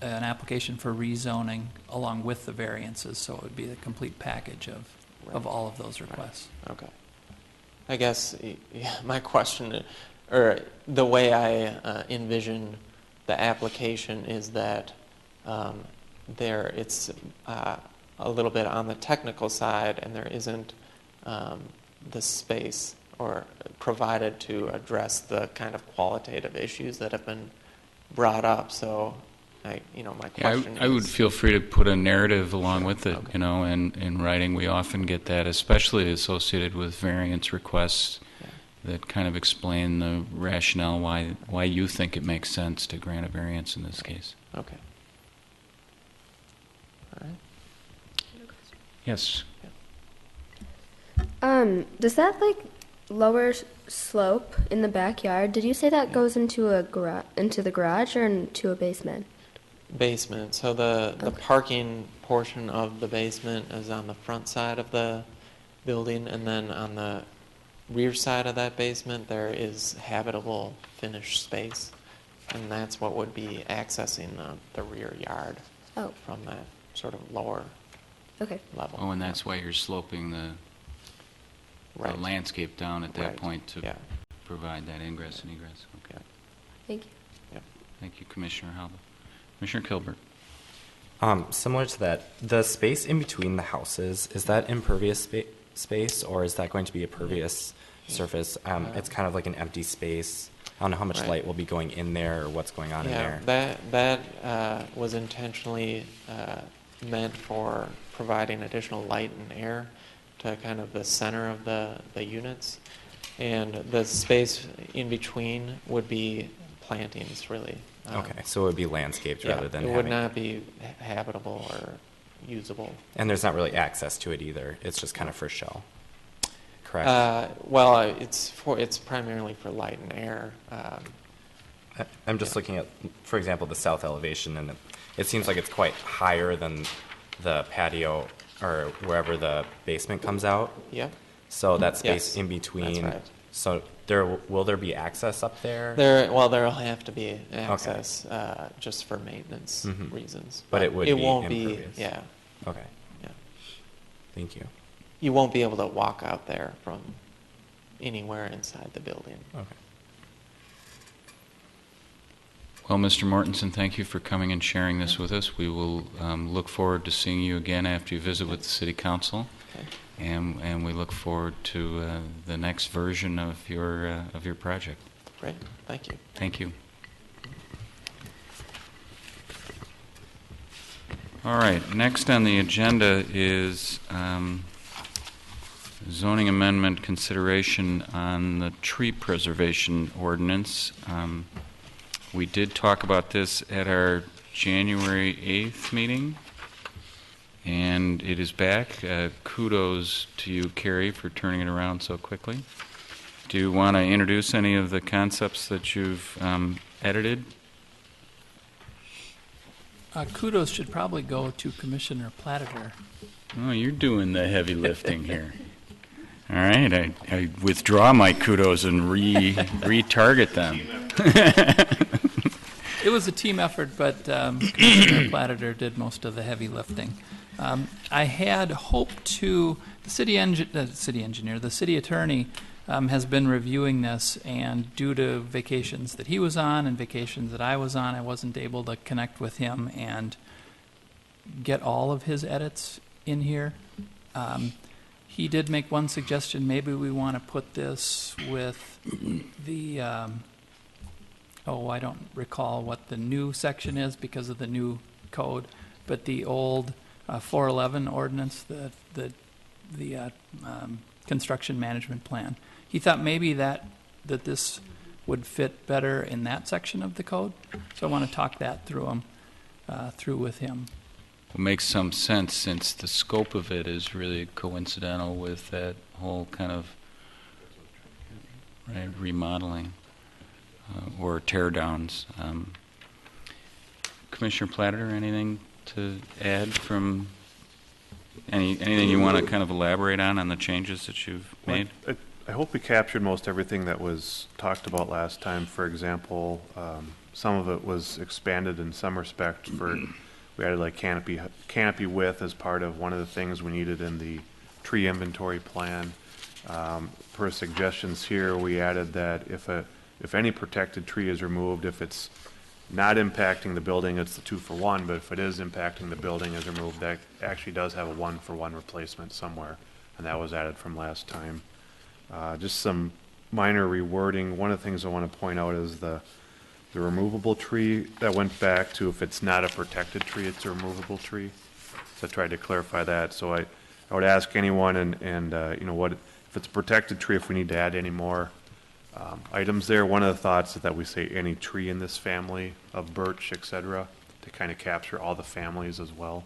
application for rezoning along with the variances, so it would be the complete package of all of those requests. Okay. I guess my question, or the way I envision the application, is that it's a little bit on the technical side, and there isn't the space or provided to address the kind of qualitative issues that have been brought up. So my question I would feel free to put a narrative along with it, you know, and in writing we often get that, especially associated with variance requests that kind of explain the rationale why you think it makes sense to grant a variance in this case. Okay. All right. Yes. Does that lower slope in the backyard, did you say that goes into into the garage or into a basement? Basement. So the parking portion of the basement is on the front side of the building, and then on the rear side of that basement there is habitable finished space, and that's what would be accessing the rear yard from that sort of lower level. Oh, and that's why you're sloping Right. landscape down at that Right. point to Yeah. provide that ingress and egress. Okay. Thank you. Thank you, Commissioner Halba. Commissioner Kilbert. Similar to that, the space in between the houses, is that impervious space, or is that going to be a pervious surface? It's kind of like an empty space. I don't know how much Right. light will be going in there or what's going on in Yeah, there. that was intentionally meant for providing additional light and air to kind of the center of the units. And the space in between would be plantings, really. Okay, so it would be landscaped Yeah, rather than it would having... not be habitable or usable. And there's not really access to it either. It's just kind of for show. Correct? Well, it's primarily for light and air. I'm just looking at, for example, the south elevation, and it seems like it's quite higher than the patio or wherever the basement comes out. Yep. So that space Yes, in between. that's right. So will there be access up there? There'll have to be access just for maintenance reasons. But it would it be won't impervious. be. Yeah. Okay. Yeah. Thank you. You won't be able to walk out there from anywhere inside the building. Okay. Well, Mr. Mortensen, thank you for coming and sharing this with us. We will look forward to seeing you again after you visit with the City Council. Okay. And we look forward to the next version of your project. Great. Thank you. Thank you. All right. Next on the agenda is zoning amendment consideration on the tree preservation ordinance. We did talk about this at our January 8th meeting. And it is back. Kudos to you, Carrie, for turning it around so quickly. Do you want to introduce any of the concepts that you've edited? Kudos should probably go to Commissioner Platter. Oh, you're doing the heavy lifting here. All right, I withdraw my kudos and retarget them. It was a team effort, but Commissioner Platter did most of the heavy lifting. I had hoped to, the city attorney has been reviewing this, and due to vacations that he was on and vacations that I was on, I wasn't able to connect with him and get all of his edits in here. He did make one suggestion, maybe we want to put this with the, I don't recall what the new section is because of the new code, but the old 411 ordinance, the construction management plan. He thought maybe that this would fit better in that section of the code, so I want to talk that through with him. It makes some sense since the scope of it is really coincidental with that whole kind of remodeling or tear downs. Commissioner Platter, anything to add from anything you want to kind of elaborate on the changes that you've made? I hope we captured most everything that was talked about last time. For example, some of it was expanded in some respect. We added like canopy width as part of one of the things we needed in the tree inventory plan. Per suggestions here, we added that if any protected tree is removed, if it's not impacting the building, it's the 2-for-1, but if it is impacting the building is removed, that actually does have a 1-for-1 replacement somewhere, and that was added from last time. Just some minor rewording. One of the things I want to point out is the removable tree that went back to if it's not a protected tree, it's a removable tree. So I tried to clarify that. So I would ask anyone and what if it's a protected tree, if we need to add any more items there. One of the thoughts is that we say any tree in this family of birch, etc., to kind of capture all the families as well.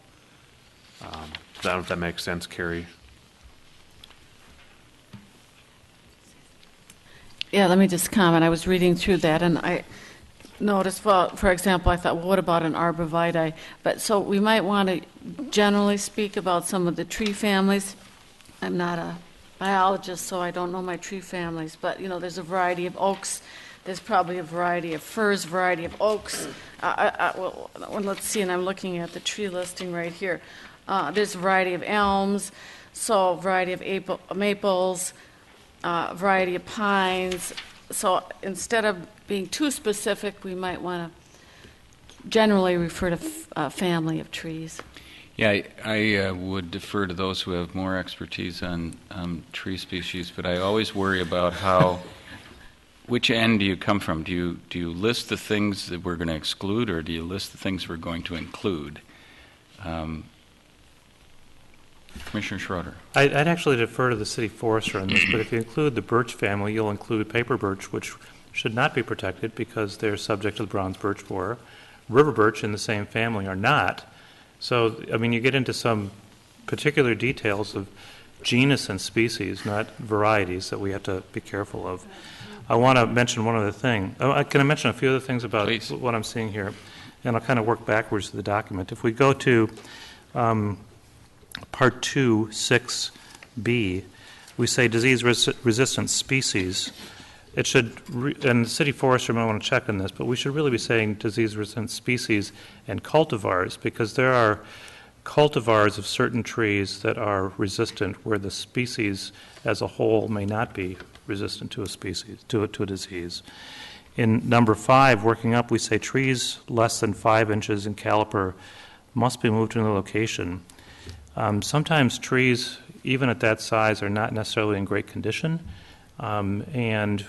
So I don't know if that makes sense, Carrie. Yeah, let me just comment. I was reading through that, and I noticed, well, for example, I thought, well, what about an arborvitae? But so we might want to generally speak about some of the tree families. I'm not a biologist, so I don't know my tree families, but, there's a variety of oaks. There's probably a variety of firs, variety of oaks. Well, let's see, and I'm looking at the tree listing right here. There's a variety of elms, so a variety of maples, variety of pines. So instead of being too specific, we might want to generally refer to a family of trees. Yeah, I would defer to those who have more expertise on tree species, but I always worry about which end do you come from? Do you list the things that we're going to exclude, or do you list the things we're going to include? Commissioner Schroeder. I'd actually defer to the city forester on this, but if you include the birch family, you'll include paper birch, which should not be protected because they're subject to the bronze birch borer. River birch in the same family are not. So, I mean, you get into some particular details of genus and species, not varieties, that we have to be careful of. I want to mention one other thing. Can I mention a few other things about Please. what I'm seeing here? And I'll kind of work backwards to the document. If we go to Part 2, 6B, we say disease-resistant species. It should, and the city forester might want to check on this, but we should really be saying disease-resistant species and cultivars, because there are cultivars of certain trees that are resistant where the species as a whole may not be resistant to a species, to a disease. In number 5, working up, we say trees less than 5 inches in caliper must be moved to another location. Sometimes trees, even at that size, are not necessarily in great condition and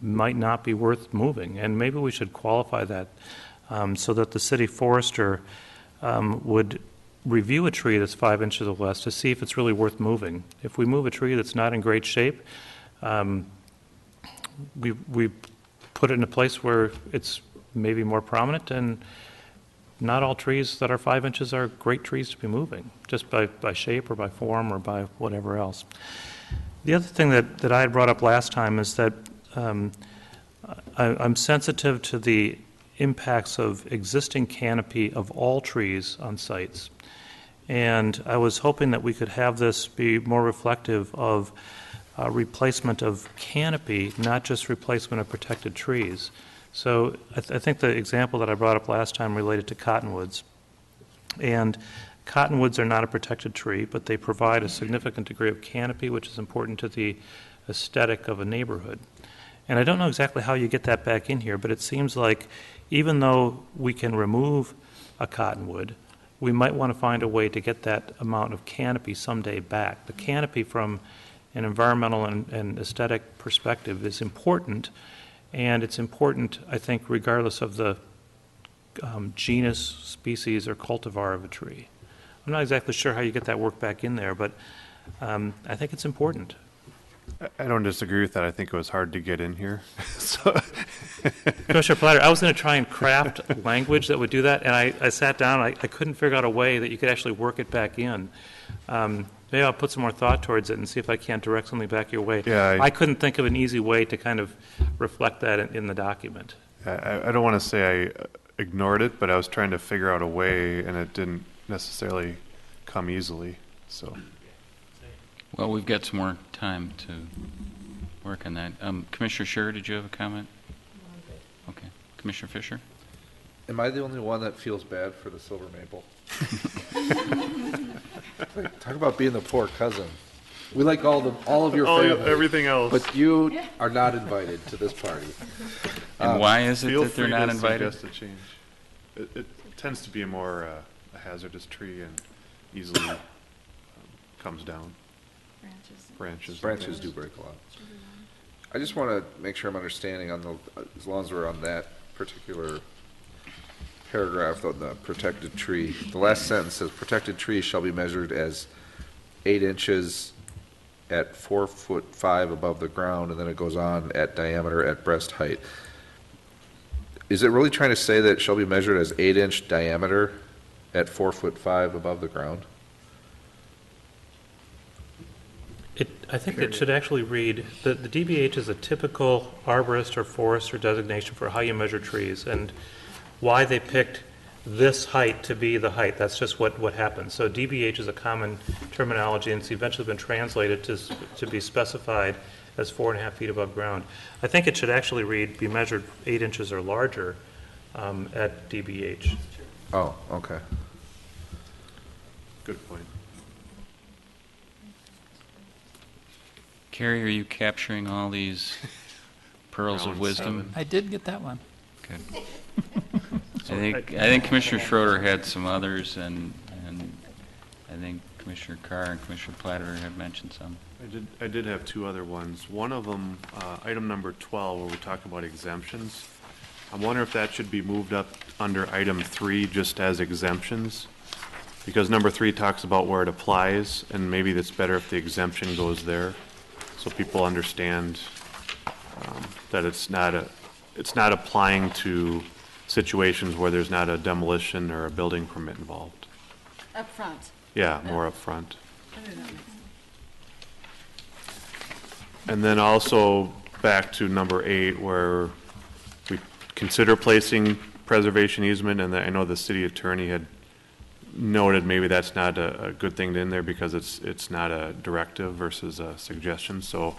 might not be worth moving. And maybe we should qualify that so that the city forester would review a tree that's 5 inches or less to see if it's really worth moving. If we move a tree that's not in great shape, we put it in a place where it's maybe more prominent, and not all trees that are 5 inches are great trees to be moving, just by shape or by form or by whatever else. The other thing that I had brought up last time is that I'm sensitive to the impacts of existing canopy of all trees on sites. And I was hoping that we could have this be more reflective of replacement of canopy, not just replacement of protected trees. So I think the example that I brought up last time related to cottonwoods. And cottonwoods are not a protected tree, but they provide a significant degree of canopy, which is important to the aesthetic of a neighborhood. And I don't know exactly how you get that back in here, but it seems like even though we can remove a cottonwood, we might want to find a way to get that amount of canopy someday back. The canopy from an environmental and aesthetic perspective is important, and it's important, I think, regardless of the genus, species, or cultivar of a tree. I'm not exactly sure how you get that work back in there, but I think it's important. I don't disagree with that. I think it was hard to get in here. So Commissioner Platter, I was going to try and craft language that would do that, and I sat down, I couldn't figure out a way that you could actually work it back in. Maybe I'll put some more thought towards it and see if I can't direct something back your way. Yeah, I couldn't think of an easy way to kind of reflect that in the document. I don't want to say I ignored it, but I was trying to figure out a way, and it didn't necessarily come easily. So. Well, we've got some more time to work on that. Commissioner Scherer, did you have a comment? Okay. Commissioner Fisher? Am I the only one that feels bad for the silver maple? Like, talk about being the poor cousin. We like all of your family, everything else, but you are not invited to this party. And why is it that they're not invited? Suggest a change. It tends to be a more a hazardous tree and easily comes down. Branches do break a lot. I just want to make sure I'm understanding on as long as we're on that particular paragraph on the protected tree. The last sentence says protected trees shall be measured as 8 inches at 4'5" above the ground, and then it goes on at diameter at breast height. Is it really trying to say that it shall be measured as 8-inch diameter at 4'5" above the ground? I think it should actually read, the DBH is a typical arborist or forester designation for how you measure trees, and why they picked this height to be the height. That's just what happens. So DBH is a common terminology, and it's eventually been translated to be specified as 4.5 feet above ground. I think it should actually read, be measured 8 inches or larger at DBH. Oh, okay. Good point. Carrie, are you capturing all these pearls of Round wisdom? seven. I did get that one. Good. I think Commissioner Schroeder had some others, and I think Commissioner Carr and Commissioner Platter had mentioned some. I did have two other ones. One of them, item number 12, where we talk about exemptions. I wonder if that should be moved up under item 3 just as exemptions, because number 3 talks about where it applies, and maybe that's better if the exemption goes there, so people understand that it's not applying to situations where there's not a demolition or a building permit involved. Up front. Yeah, more upfront. And then also back to number 8, where we consider placing preservation easement, and I know the city attorney had noted maybe that's not a good thing in there because it's not a directive versus a suggestion. So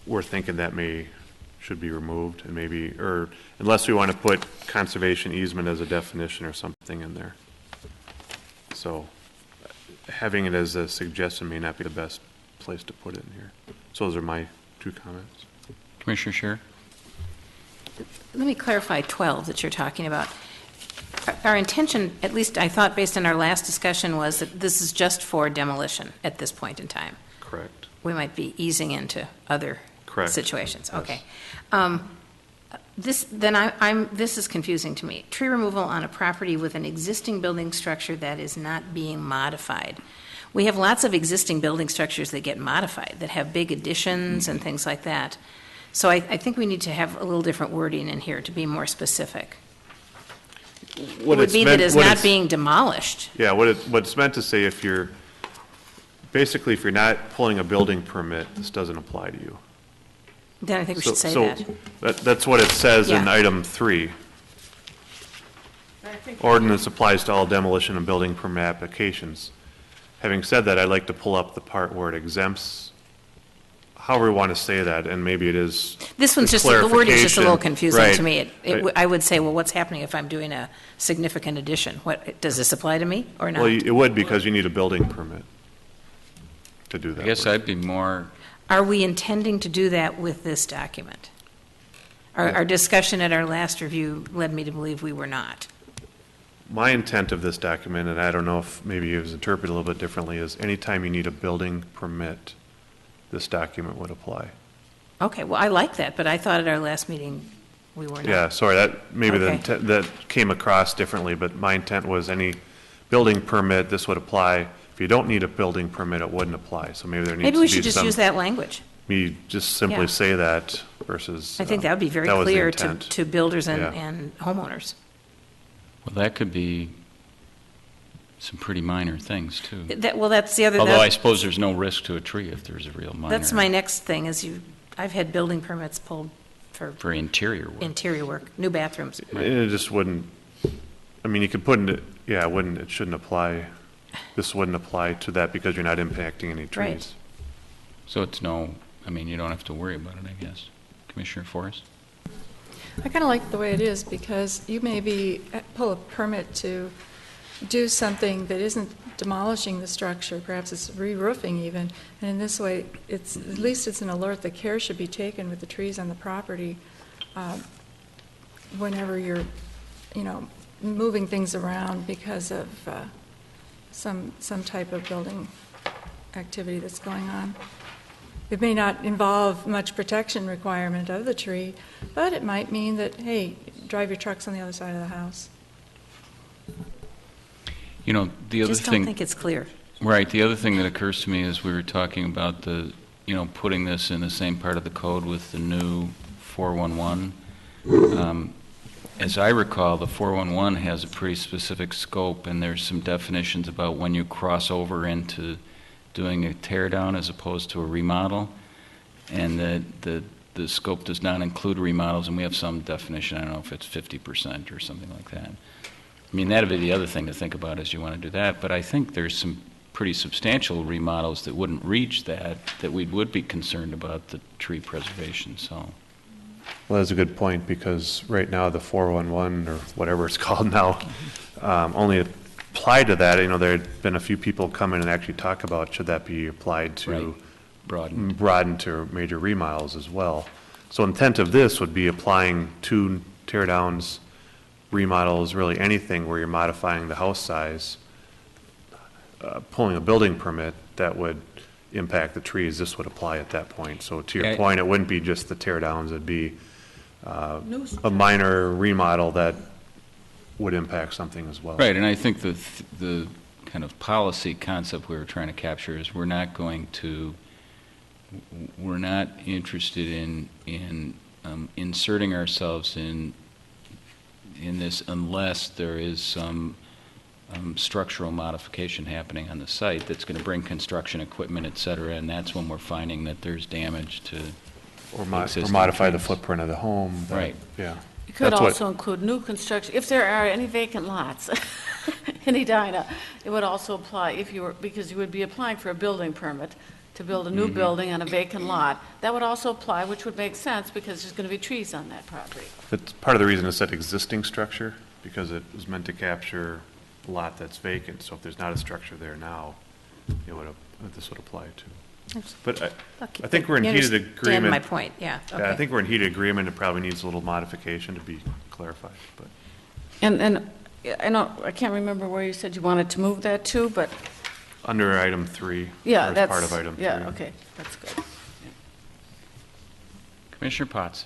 we're thinking that should be removed, and maybe, or unless we want to put conservation easement as a definition or something in there. So having it as a suggestion may not be the best place to put it in here. So those are my 2 comments. Commissioner Scheer? Let me clarify 12 that you're talking about. Our intention, at least I thought based on our last discussion, was that this is just for demolition at this point in time. Correct. We might be easing into other Correct. situations. Yes. Okay. This is confusing to me. Tree removal on a property with an existing building structure that is not being modified. We have lots of existing building structures that get modified, that have big additions and things like that. So I think we need to have a little different wording in here to be more specific. It would be that it's not being demolished. Yeah, what it's meant to say, if you're not pulling a building permit, this doesn't apply to you. Then I think we should say that. That's what it says in Yeah. item 3. Ordinance applies to all demolition and building permit applications. Having said that, I'd like to pull up the part where it exempts, however we want to say that, and maybe it is This one's just, the word is just a little confusing Right. to me. Right. I would say, well, what's happening if I'm doing a significant addition? Does this apply to me or not? Well, it would, because you need a building permit to do that. I guess work. I'd be more, Are we intending to do that with this document? Our discussion at our last review led me to believe we were not. My intent of this document, and I don't know if maybe it was interpreted a little bit differently, is anytime you need a building permit, this document would apply. Okay, well, I like that, but I thought at our last meeting we were not. Yeah, sorry, Okay. that came across differently, but my intent was any building permit, this would apply. If you don't need a building permit, it wouldn't apply, so maybe there needs to be Maybe some. we should just use that language. Me just simply Yeah. say that versus. I think that would be very that was the clear to intent. to builders Yeah. and homeowners. well, that could be some pretty minor things, too. Well, that's the other. Although I that- suppose there's no risk to a tree if there's a real minor. That's my next thing, is I've had building permits pulled for interior work. interior work, new bathrooms. It just wouldn't, I mean, you could put in, it shouldn't apply, this wouldn't apply to that because you're not impacting any trees. Right. So it's you don't have to worry about it, I guess. Commissioner Forrest? I kind of like the way it is, because you may pull a permit to do something that isn't demolishing the structure, perhaps it's re-roofing even, and in this way, at least it's an alert that care should be taken with the trees on the property whenever you're, moving things around because of some type of building activity that's going on. It may not involve much protection requirement of the tree, but it might mean that, hey, drive your trucks on the other side of the house. The other Just don't thing. think it's clear. Right, the other thing that occurs to me is we were talking about putting this in the same part of the code with the new 411. As I recall, the 411 has a pretty specific scope, and there's some definitions about when you cross over into doing a tear down as opposed to a remodel, and the scope does not include remodels, and we have some definition, I don't know if it's 50% or something like that. That would be the other thing to think about as you want to do that, but I think there's some pretty substantial remodels that wouldn't reach that we would be concerned about the tree preservation, so. Well, that's a good point, because right now, the 411, or whatever it's called now, only apply to that. There had been a few people come in and actually talk about, should that be applied to Right. broadened to major remodels as well. So intent of this would be applying to tear downs, remodels, really anything where you're modifying the house size, pulling a building permit that would impact the trees, this would apply at that point. So to your point, it wouldn't be just the tear downs, it'd be a minor remodel that would impact something as well. Right, and I think the kind of policy concept we were trying to capture is we're not interested in inserting ourselves in this unless there is some structural modification happening on the site that's going to bring construction equipment, et cetera, and that's when we're finding that there's damage to Or existing modify the trees. footprint of the home. Right. Yeah. It could That's what- also include new construction, if there are any vacant lots in Edina, it would also apply if you were, because you would be applying for a building permit to build a new building on a vacant lot. That would also apply, which would make sense because there's going to be trees on that property. That's part of the reason it said existing structure, because it was meant to capture a lot that's vacant. So if there's not a structure there now, this would apply to. But I think we're in You heated understand agreement. my point, yeah. Yeah, I Okay. think we're in heated agreement. It probably needs a little modification to be clarified, but. And I know, I can't remember where you said you wanted to move that to, but, Under item 3. yeah, or as that's. part of item 3. Yeah, okay, that's good. Commissioner Potts.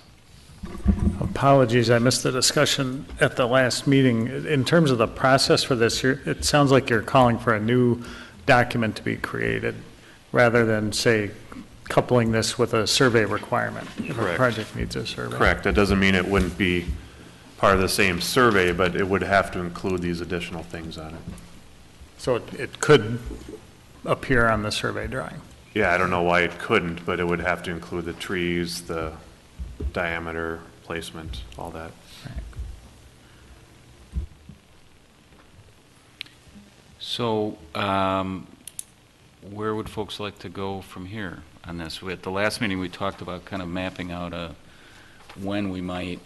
Apologies, I missed the discussion at the last meeting. In terms of the process for this, it sounds like you're calling for a new document to be created, rather than, say, coupling this with a survey requirement. If a Correct. project needs a survey. Correct. That doesn't mean it wouldn't be part of the same survey, but it would have to include these additional things on it. So it could appear on the survey drawing. Yeah, I don't know why it couldn't, but it would have to include the trees, the diameter, placement, all that. So, where would folks like to go from here on this? At the last meeting, we talked about kind of mapping out when we might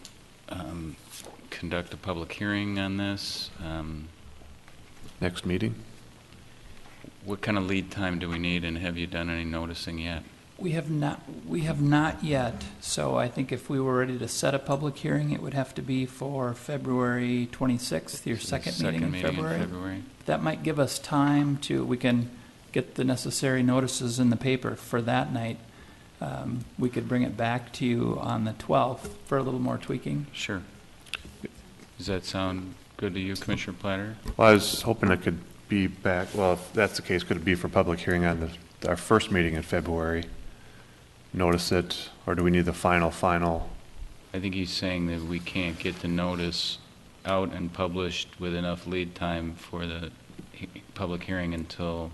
conduct a public hearing on this. Next meeting? What kind of lead time do we need, and have you done any noticing yet? We have not yet, so I think if we were ready to set a public hearing, it would have to be for February 26th, your second meeting in February. That might give us time we can get the necessary notices in the paper for that night. We could bring it back to you on the 12th for a little more tweaking. Sure. Does that sound good to you, Commissioner Platter? Well, I was hoping it could be back, well, if that's the case, could it be for public hearing on our first meeting in February? Notice it, or do we need the final? I think he's saying that we can't get the notice out and published with enough lead time for the public hearing until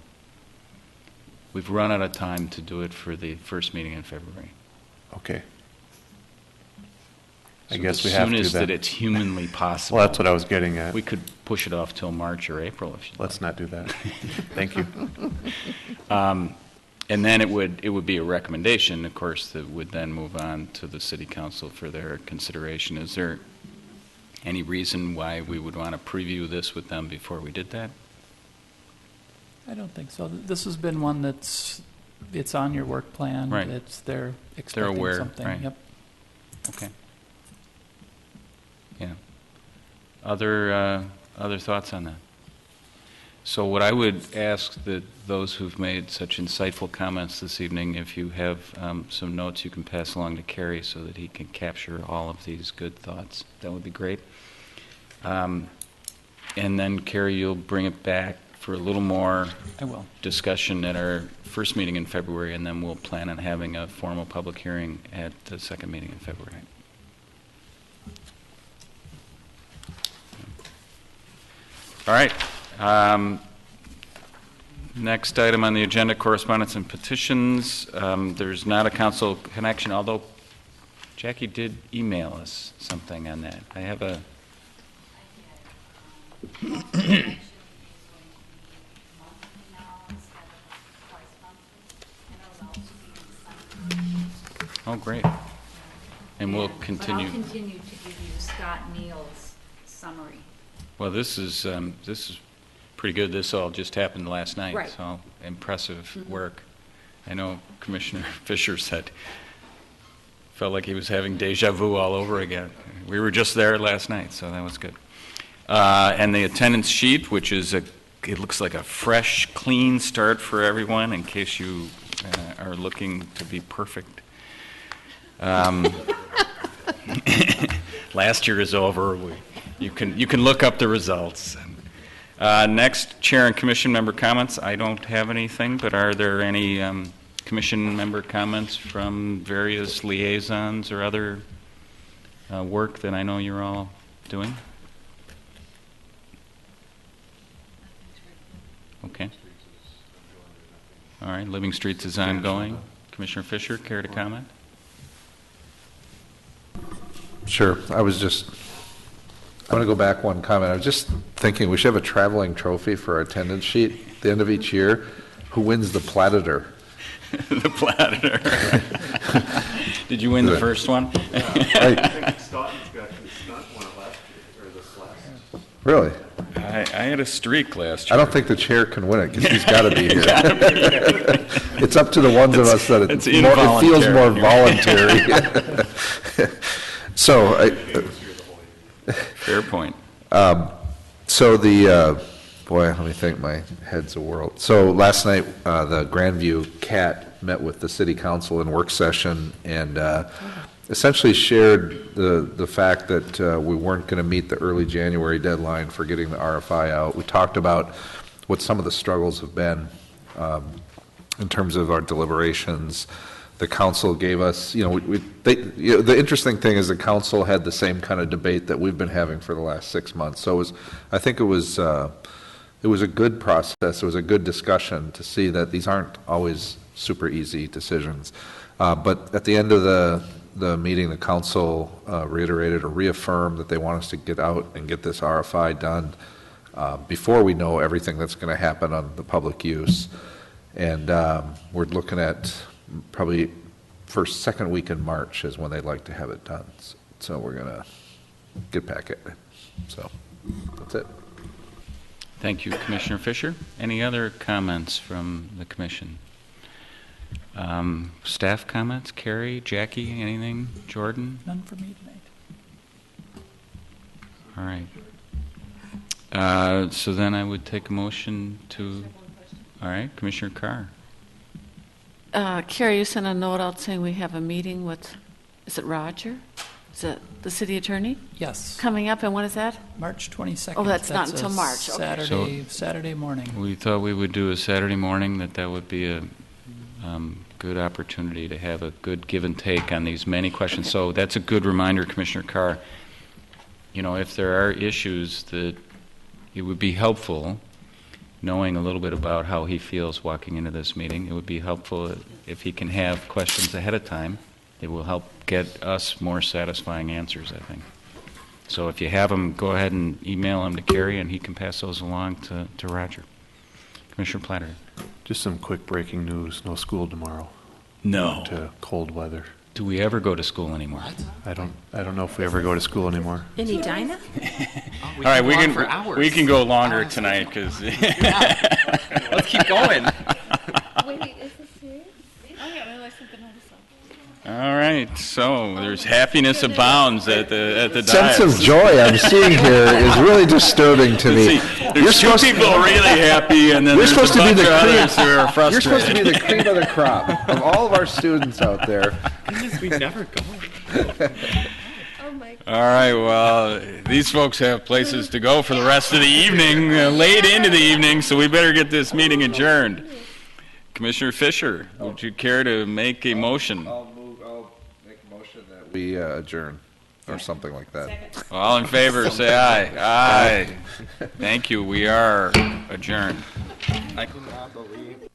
we've run out of time to do it for the first meeting in February. Okay. I So guess the we have to soonest then. that it's humanly possible. Well, that's what I was getting at. We could push it off till March or April if you Let's not do that. Thank you. And then it would be a recommendation, of course, that would then move on to the city council for their consideration. Is there any reason why we would want to preview this with them before we did that? I don't think so. This has been one it's on your work plan. Right. They're expecting aware, something. right. Yep. Okay. Yeah. Other thoughts on that? So what I would ask that those who've made such insightful comments this evening, if you have some notes you can pass along to Kerry so that he can capture all of these good thoughts, that would be great. And then, Kerry, you'll bring it back for a little more I will. discussion at our first meeting in February, and then we'll plan on having a formal public hearing at the second meeting in February. All right. Next item on the agenda, correspondence and petitions. There's not a council connection, although Jackie did email us something on that. I have a... Oh, great. And we'll continue. But I'll continue to give you Scott Neal's summary. Well, this is pretty good. This all just happened last night. Right. So impressive work. I know Commissioner Fisher said, felt like he was having deja vu all over again. We were just there last night, so that was good. And the attendance sheet, which is it looks like a fresh, clean start for everyone in case you are looking to be perfect. Last year is over. You can look up the results. Next, Chair and Commission member comments. I don't have anything, but are there any Commission member comments from various liaisons or other work that I know you're all doing? Okay. All right, Living Streets is ongoing. Commissioner Fisher, care to comment? Sure. I want to go back one comment. I was just thinking we should have a traveling trophy for our attendance sheet at the end of each year. Who wins the Platter? The Platter. Did you win the first one? Really? I had a streak last year. I don't think the chair can win it because he's got to be here. It's up to the ones of us that it feels more voluntary. So, fair point. So boy, let me think. My head's a whirl. So last night, the Grandview CAT met with the City Council in work session and essentially shared the fact that we weren't going to meet the early January deadline for getting the RFI out. We talked about what some of the struggles have been in terms of our deliberations. The council gave us, the interesting thing is the council had the same kind of debate that we've been having for the last 6 months. So I think it was a good process. It was a good discussion to see that these aren't always super easy decisions. But at the end of the meeting, the council reiterated or reaffirmed that they want us to get out and get this RFI done before we know everything that's going to happen on the public use. And we're looking at probably second week in March is when they'd like to have it done. So we're going to get back at it. So that's it. Thank you, Commissioner Fisher. Any other comments from the Commission? Staff comments? Carrie, Jackie, anything? Jordan? None for me tonight. All right. So then I would take a motion to... All right, Commissioner Carr. Carrie, you sent a note out saying we have a meeting with, is it Roger? Is it the city attorney? Yes. Coming up, and when is that? March 22nd. Oh, that's not a until March. Okay. Saturday morning. We thought we would do a Saturday morning, that would be a good opportunity to have a good give and take on these many questions. So that's a good reminder, Commissioner Carr. If there are issues that it would be helpful, knowing a little bit about how he feels walking into this meeting, it would be helpful if he can have questions ahead of time. It will help get us more satisfying answers, I think. So if you have them, go ahead and email them to Carrie, and he can pass those along to Roger. Commissioner Platter. Just some quick breaking news. No school tomorrow. No. Due to cold weather. Do we ever go to school anymore? I don't know if we ever go to school anymore. In Edina? All right, we can go longer tonight because Let's keep going. Wait, is this serious? Oh, yeah, I sent the notice out. All right, so there's happiness abounds at the Sense dais. of joy I'm seeing here is really disturbing to me. There's two people really happy, and then You're there's supposed a to be bunch the of cream. others who are frustrated. You're supposed to be the cream of the crop of all of our students out there. We never go. Oh my God. All right, well, these folks have places to go for the rest of the evening, late into the evening, so we better get this meeting adjourned. Commissioner Fisher, would you care to make a motion? I'll make a motion that we adjourn or something like that. All in favor, say aye. Aye. Thank you. We are adjourned. I cannot believe